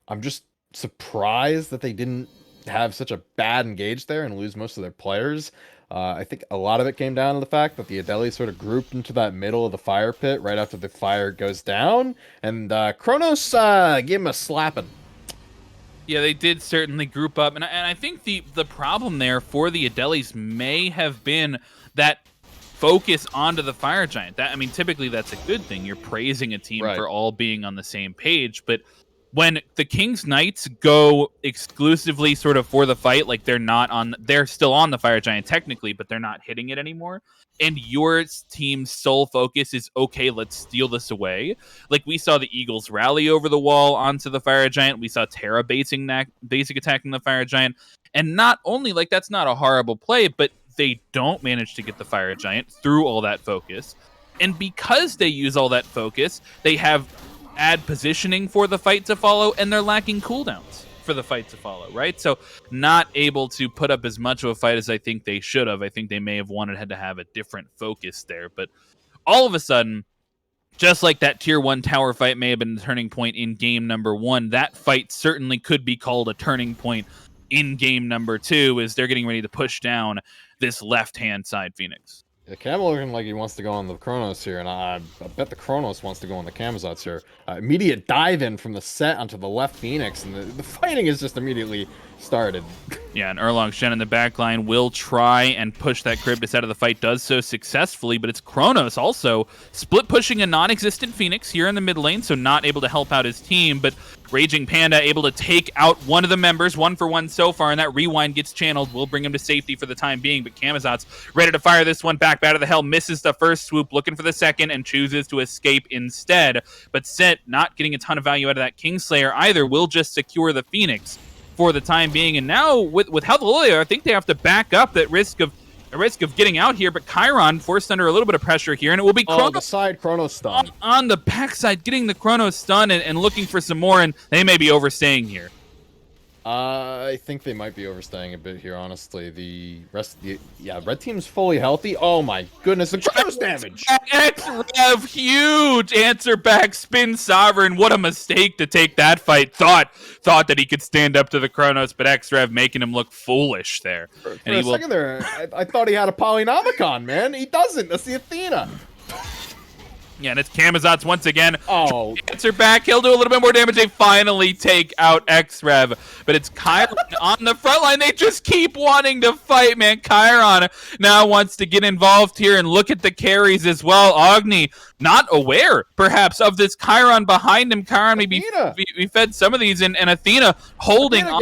I'm just surprised that they didn't have such a bad engage there and lose most of their players. I think a lot of it came down to the fact that the adelies sort of grouped into that middle of the fire pit right after the fire goes down, and Kronos gave him a slapping. Yeah, they did certainly group up, and I think the problem there for the adelies may have been that focus onto the Fire Giant. That, I mean, typically that's a good thing. You're praising a team for all being on the same page, but when the King's Knights go exclusively sort of for the fight, like they're still on the Fire Giant technically, but they're not hitting it anymore, and your team's sole focus is, okay, let's steal this away. Like, we saw the Eagles rally over the wall onto the Fire Giant. We saw Terra basic attacking the Fire Giant. And not only, like, that's not a horrible play, but they don't manage to get the Fire Giant through all that focus. And because they use all that focus, they have add positioning for the fight to follow, and they're lacking cooldowns for the fight to follow, right? So not able to put up as much of a fight as I think they should have. I think they may have wanted to have a different focus there, but all of a sudden, just like that tier 1 tower fight may have been the turning point in game number 1, that fight certainly could be called a turning point in game number 2, as they're getting ready to push down this left-hand side Phoenix. The Camel looking like he wants to go on the Kronos here, and I bet the Kronos wants to go on the Camazotz here. Immediate dive in from the set onto the left Phoenix, and the fighting is just immediately started. Yeah, and Erlang Shen in the backline will try and push that Charybdis out of the fight, does so successfully, but it's Kronos also split pushing a non-existent Phoenix here in the mid lane, so not able to help out his team, but Raging Panda able to take out one of the members, 1 for 1 so far, and that rewind gets channeled. Will bring him to safety for the time being, but Camazotz ready to fire this one back out of the hell, misses the first swoop, looking for the second, and chooses to escape instead. But Set, not getting a ton of value out of that Kingslayer either, will just secure the Phoenix for the time being. And now, with how low they are, I think they have to back up at risk of getting out here, but Chiron forced under a little bit of pressure here, and it will be Kronos. The side Kronos stun. On the backside, getting the Kronos stun and looking for some more, and they may be overstaying here. I think they might be overstaying a bit here, honestly. The rest of the... Yeah, red team's fully healthy. Oh my goodness, the Kronos damage! X-Rev, huge answer back, spin Sovereign. What a mistake to take that fight. Thought that he could stand up to the Kronos, but X-Rev making him look foolish there. For a second there, I thought he had a Polynomicon, man. He doesn't. That's the Athena. Yeah, and it's Camazotz once again. Oh. Answer back. He'll do a little bit more damage. They finally take out X-Rev. But it's Chiron on the front line. They just keep wanting to fight, man. Chiron now wants to get involved here and look at the carries as well. Agni, not aware, perhaps, of this Chiron behind him. Chiron, we fed some of these, and Athena holding on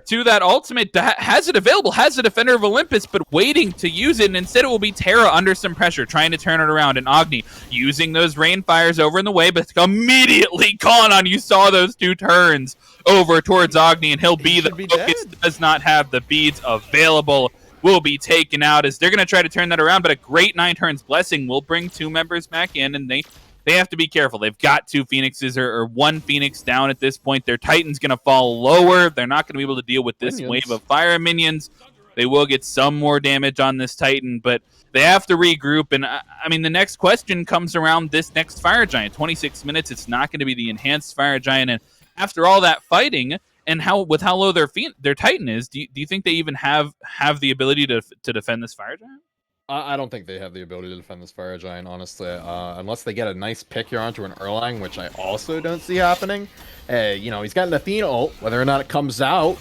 to that ultimate. Has it available, has the Defender of Olympus, but waiting to use it. And instead, it will be Terra under some pressure, trying to turn it around. And Agni using those rain fires over in the way, but immediately gone on. You saw those 2 turns over towards Agni, and he'll be the focus. Does not have the beads available. Will be taken out as they're going to try to turn that around, but a great 9 turns blessing will bring 2 members back in, and they have to be careful. They've got 2 Phoenixes or 1 Phoenix down at this point. Their Titan's going to fall lower. They're not going to be able to deal with this wave of fire minions. They will get some more damage on this Titan, but they have to regroup. And I mean, the next question comes around this next Fire Giant. 26 minutes. It's not going to be the enhanced Fire Giant. And after all that fighting and how low their Titan is, do you think they even have the ability to defend this Fire Giant? I don't think they have the ability to defend this Fire Giant, honestly. Unless they get a nice pick here onto an Erlang, which I also don't see happening. You know, he's got an Athena ult. Whether or not it comes out,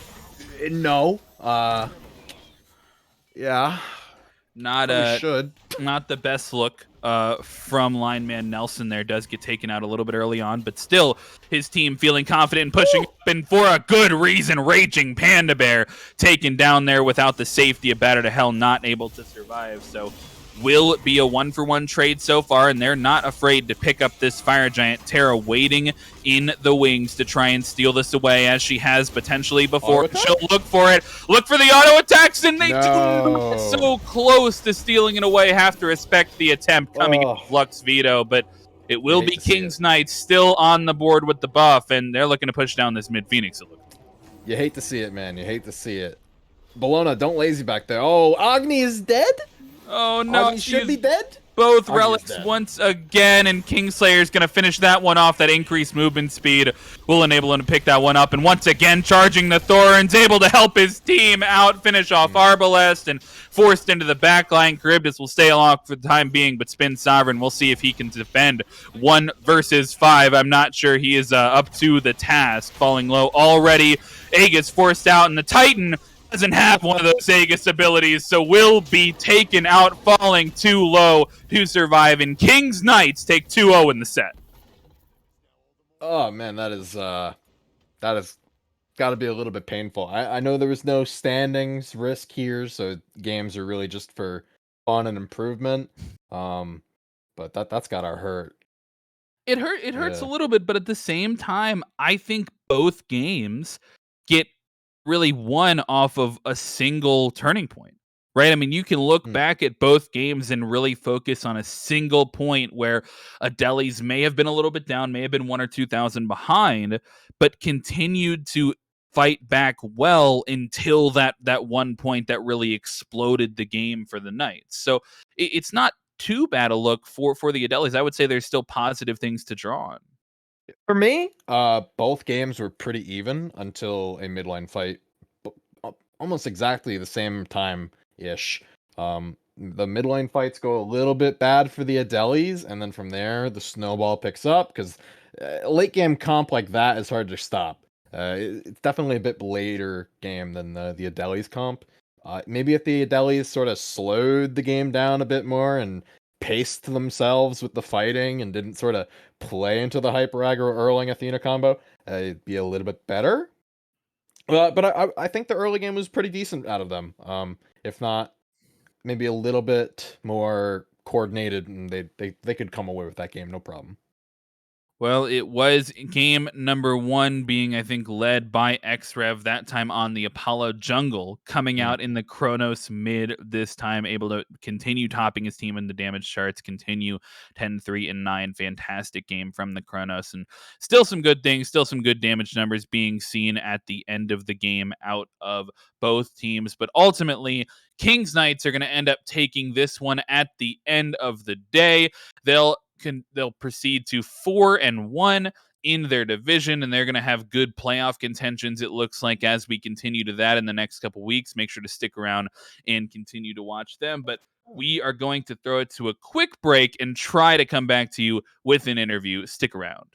no. Yeah. Not the best look from lineman Nelson there. Does get taken out a little bit early on, but still his team feeling confident and pushing up, and for a good reason. Raging Panda Bear taken down there without the safety of Batter to Hell, not able to survive. So will be a 1-for-1 trade so far, and they're not afraid to pick up this Fire Giant. Terra waiting in the wings to try and steal this away, as she has potentially before. She'll look for it. Look for the auto attacks, and they do so close to stealing it away. Have to respect the attempt coming in Flux Veto, but it will be King's Knights still on the board with the buff, and they're looking to push down this mid Phoenix. You hate to see it, man. You hate to see it. Bologna, don't lazy back there. Oh, Agni is dead? Oh no, Agni should be dead? Both relics once again, and Kingslayer is going to finish that one off. That increased movement speed will enable him to pick that one up. And once again, charging the Thorns, able to help his team out, finish off Arbalest, and forced into the backline. Charybdis will stay along for the time being, but Spin Sovereign, we'll see if he can defend 1 versus 5. I'm not sure he is up to the task. Falling low already. Aegis forced out, and the Titan doesn't have one of those Aegis abilities, so will be taken out, falling too low to survive. And King's Knights take 2-0 in the set. Oh man, that is got to be a little bit painful. I know there was no standings risk here, so games are really just for fun and improvement. But that's gotta hurt. It hurts a little bit, but at the same time, I think both games get really won off of a single turning point, right? I mean, you can look back at both games and really focus on a single point where adelies may have been a little bit down, may have been 1,000 or 2,000 behind, but continued to fight back well until that one point that really exploded the game for the Knights. So it's not too bad a look for the adelies. I would say there's still positive things to draw on. For me, both games were pretty even until a midline fight, almost exactly the same time-ish. The midline fights go a little bit bad for the adelies, and then from there, the snowball picks up, because late game comp like that is hard to stop. It's definitely a bit later game than the adelies comp. Maybe if the adelies sort of slowed the game down a bit more and paced themselves with the fighting and didn't sort of play into the hyper aggro Erlang Athena combo, it'd be a little bit better. But I think the early game was pretty decent out of them. If not, maybe a little bit more coordinated, and they could come away with that game, no problem. Well, it was game number 1 being, I think, led by Xrev, that time on the Apollo jungle, coming out in the Kronos mid this time, able to continue topping his team in the damage charts, continue 10-3-9. Fantastic game from the Kronos, and still some good things, still some good damage numbers being seen at the end of the game out of both teams. But ultimately, King's Knights are going to end up taking this one at the end of the day. They'll proceed to 4-1 in their division, and they're going to have good playoff contentions, it looks like, as we continue to that in the next couple weeks. Make sure to stick around and continue to watch them. But we are going to throw it to a quick break and try to come back to you with an interview. Stick around.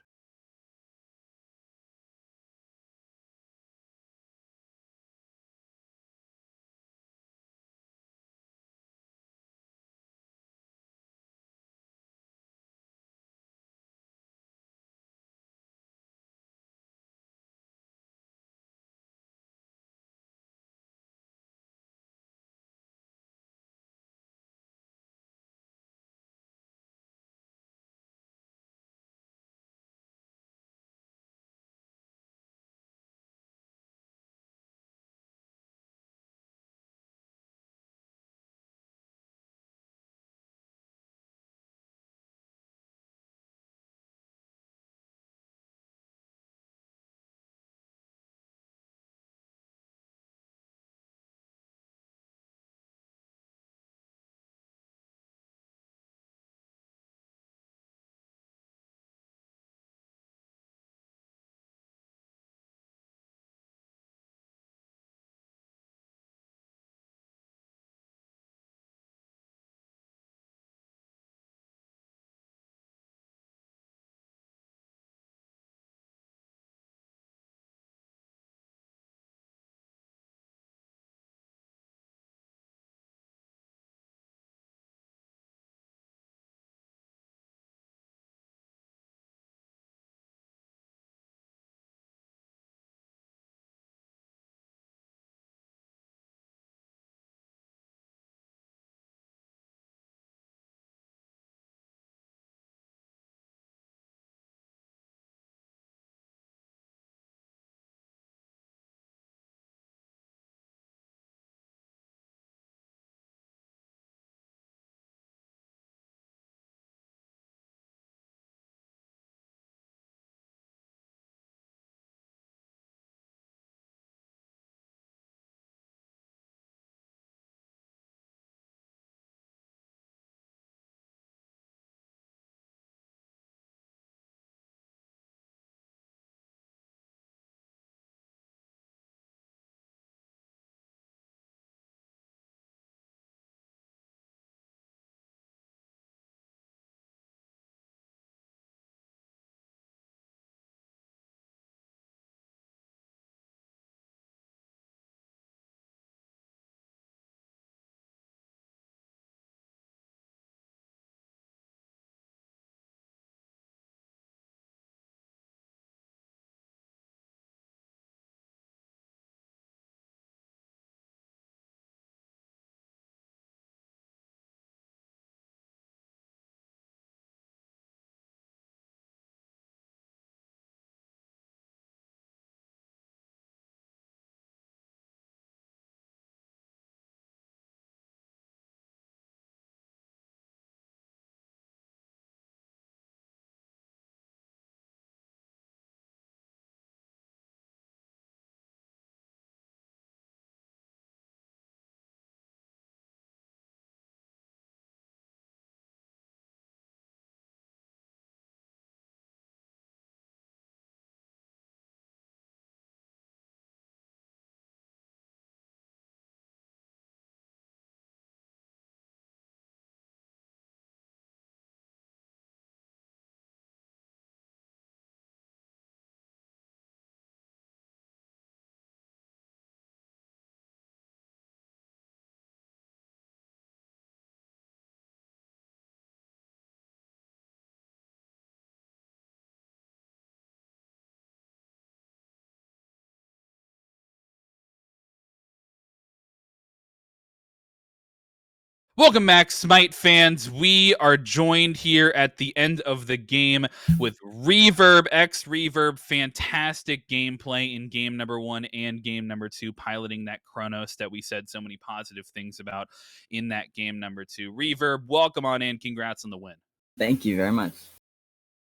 Welcome back, Smite fans. We are joined here at the end of the game with Reverb, X Reverb. Fantastic gameplay in game number 1 and game number 2, piloting that Chronos that we said so many positive things about in that game number 2. Reverb, welcome on in. Congrats on the win. Thank you very much.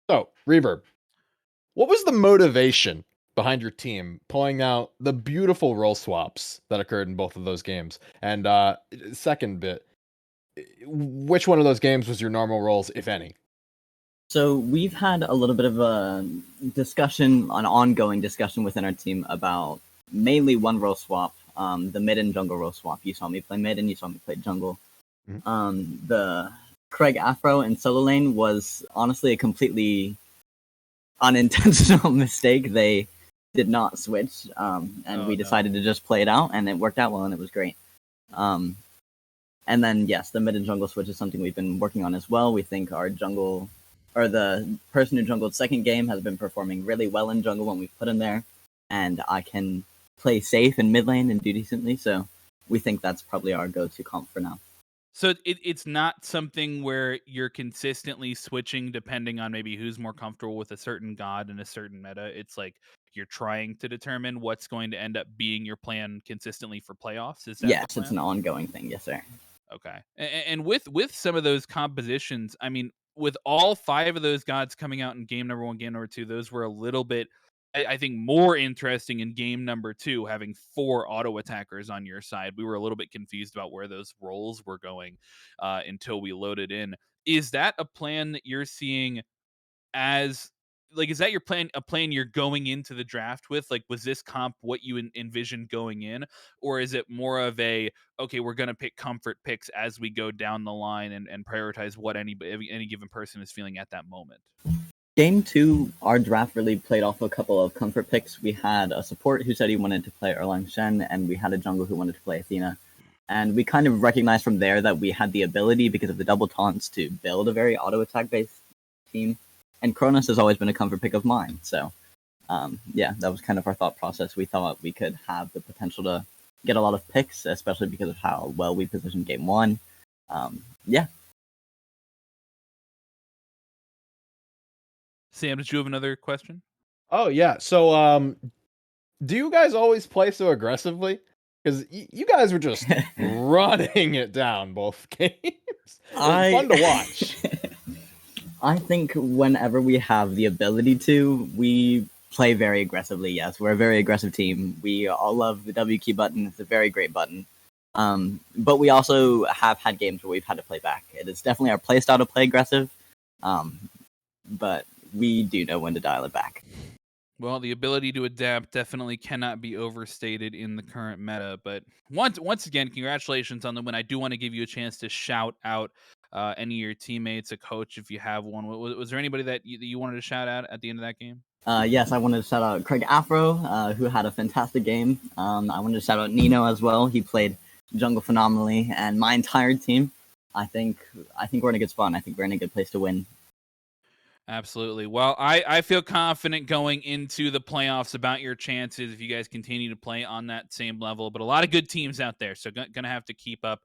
So, Reverb, what was the motivation behind your team pulling out the beautiful role swaps that occurred in both of those games? And second bit, which one of those games was your normal roles, if any? So we've had a little bit of a discussion, an ongoing discussion within our team about mainly one role swap, the mid and jungle role swap. You saw me play mid and you saw me play jungle. The Craig Afro and solo lane was honestly a completely unintentional mistake. They did not switch, and we decided to just play it out, and it worked out well, and it was great. And then, yes, the mid and jungle switch is something we've been working on as well. We think our jungle, or the person who jungled second game, has been performing really well in jungle when we put him there, and I can play safe in mid lane and do decently. So we think that's probably our go-to comp for now. So it's not something where you're consistently switching depending on maybe who's more comfortable with a certain god in a certain meta. It's like you're trying to determine what's going to end up being your plan consistently for playoffs. Is that the Yes, plan? it's an ongoing thing. Yes, sir. Okay. And with some of those compositions, I mean, with all 5 of those gods coming out in game number 1, game number 2, those were a little bit, I think, more interesting in game number 2, having 4 auto attackers on your side. We were a little bit confused about where those roles were going until we loaded in. Is that a plan that you're seeing as like, is that your plan, a plan you're going into the draft with? Like, was this comp what you envisioned going in, or is it more of a, okay, we're going to pick comfort picks as we go down the line and prioritize what any given person is feeling at that moment? Game 2, our draft really played off a couple of comfort picks. We had a support who said he wanted to play Erlang Shen, and we had a jungle who wanted to play Athena. And we kind of recognized from there that we had the ability, because of the double taunts, to build a very auto attack based team. And Kronos has always been a comfort pick of mine. So, yeah, that was kind of our thought process. We thought we could have the potential to get a lot of picks, especially because of how well we positioned game 1. Yeah. Sam, did you have another question? Oh yeah. So do you guys always play so aggressively? Because you guys were just running it down both games. It was fun to watch. I think whenever we have the ability to, we play very aggressively. Yes, we're a very aggressive team. We all love the W key button. It's a very great button. But we also have had games where we've had to play back. It is definitely our play style to play aggressive. But we do know when to dial it back. Well, the ability to adapt definitely cannot be overstated in the current meta. But once again, congratulations on the win. I do want to give you a chance to shout out any of your teammates, a coach, if you have one. Was there anybody that you wanted to shout out at the end of that game? Yes, I wanted to shout out Craig Afro, who had a fantastic game. I wanted to shout out Nino as well. He played jungle phenomenally, and my entire team. I think we're in a good spot. And I think we're in a good place to win. Absolutely. Well, I feel confident going into the playoffs about your chances if you guys continue to play on that same level. But a lot of good teams out there, so gonna have to keep up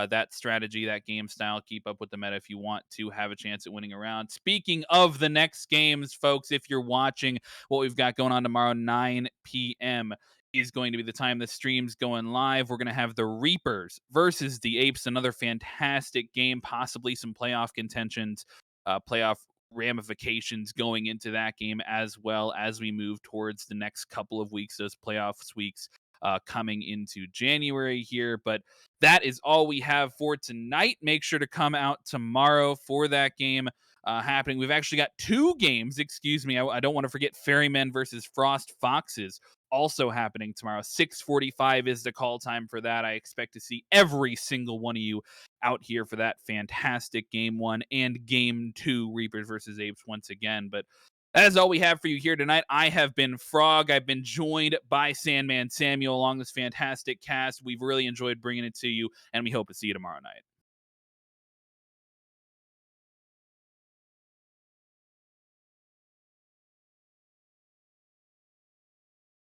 that strategy, that game style, keep up with the meta if you want to have a chance at winning a round. Speaking of the next games, folks, if you're watching what we've got going on tomorrow, 9 p.m. is going to be the time the stream's going live. We're going to have the Reapers versus the Apes, another fantastic game, possibly some playoff contentions, playoff ramifications going into that game, as well as we move towards the next couple of weeks, those playoffs weeks coming into January here. But that is all we have for tonight. Make sure to come out tomorrow for that game happening. We've actually got 2 games, excuse me. I don't want to forget Ferrymen versus Frost Foxes also happening tomorrow. 6:45 is the call time for that. I expect to see every single one of you out here for that fantastic game 1 and game 2, Reapers versus Apes once again. But that is all we have for you here tonight. I have been Frog. I've been joined by Sandman Samuel along this fantastic cast. We've really enjoyed bringing it to you, and we hope to see you tomorrow night.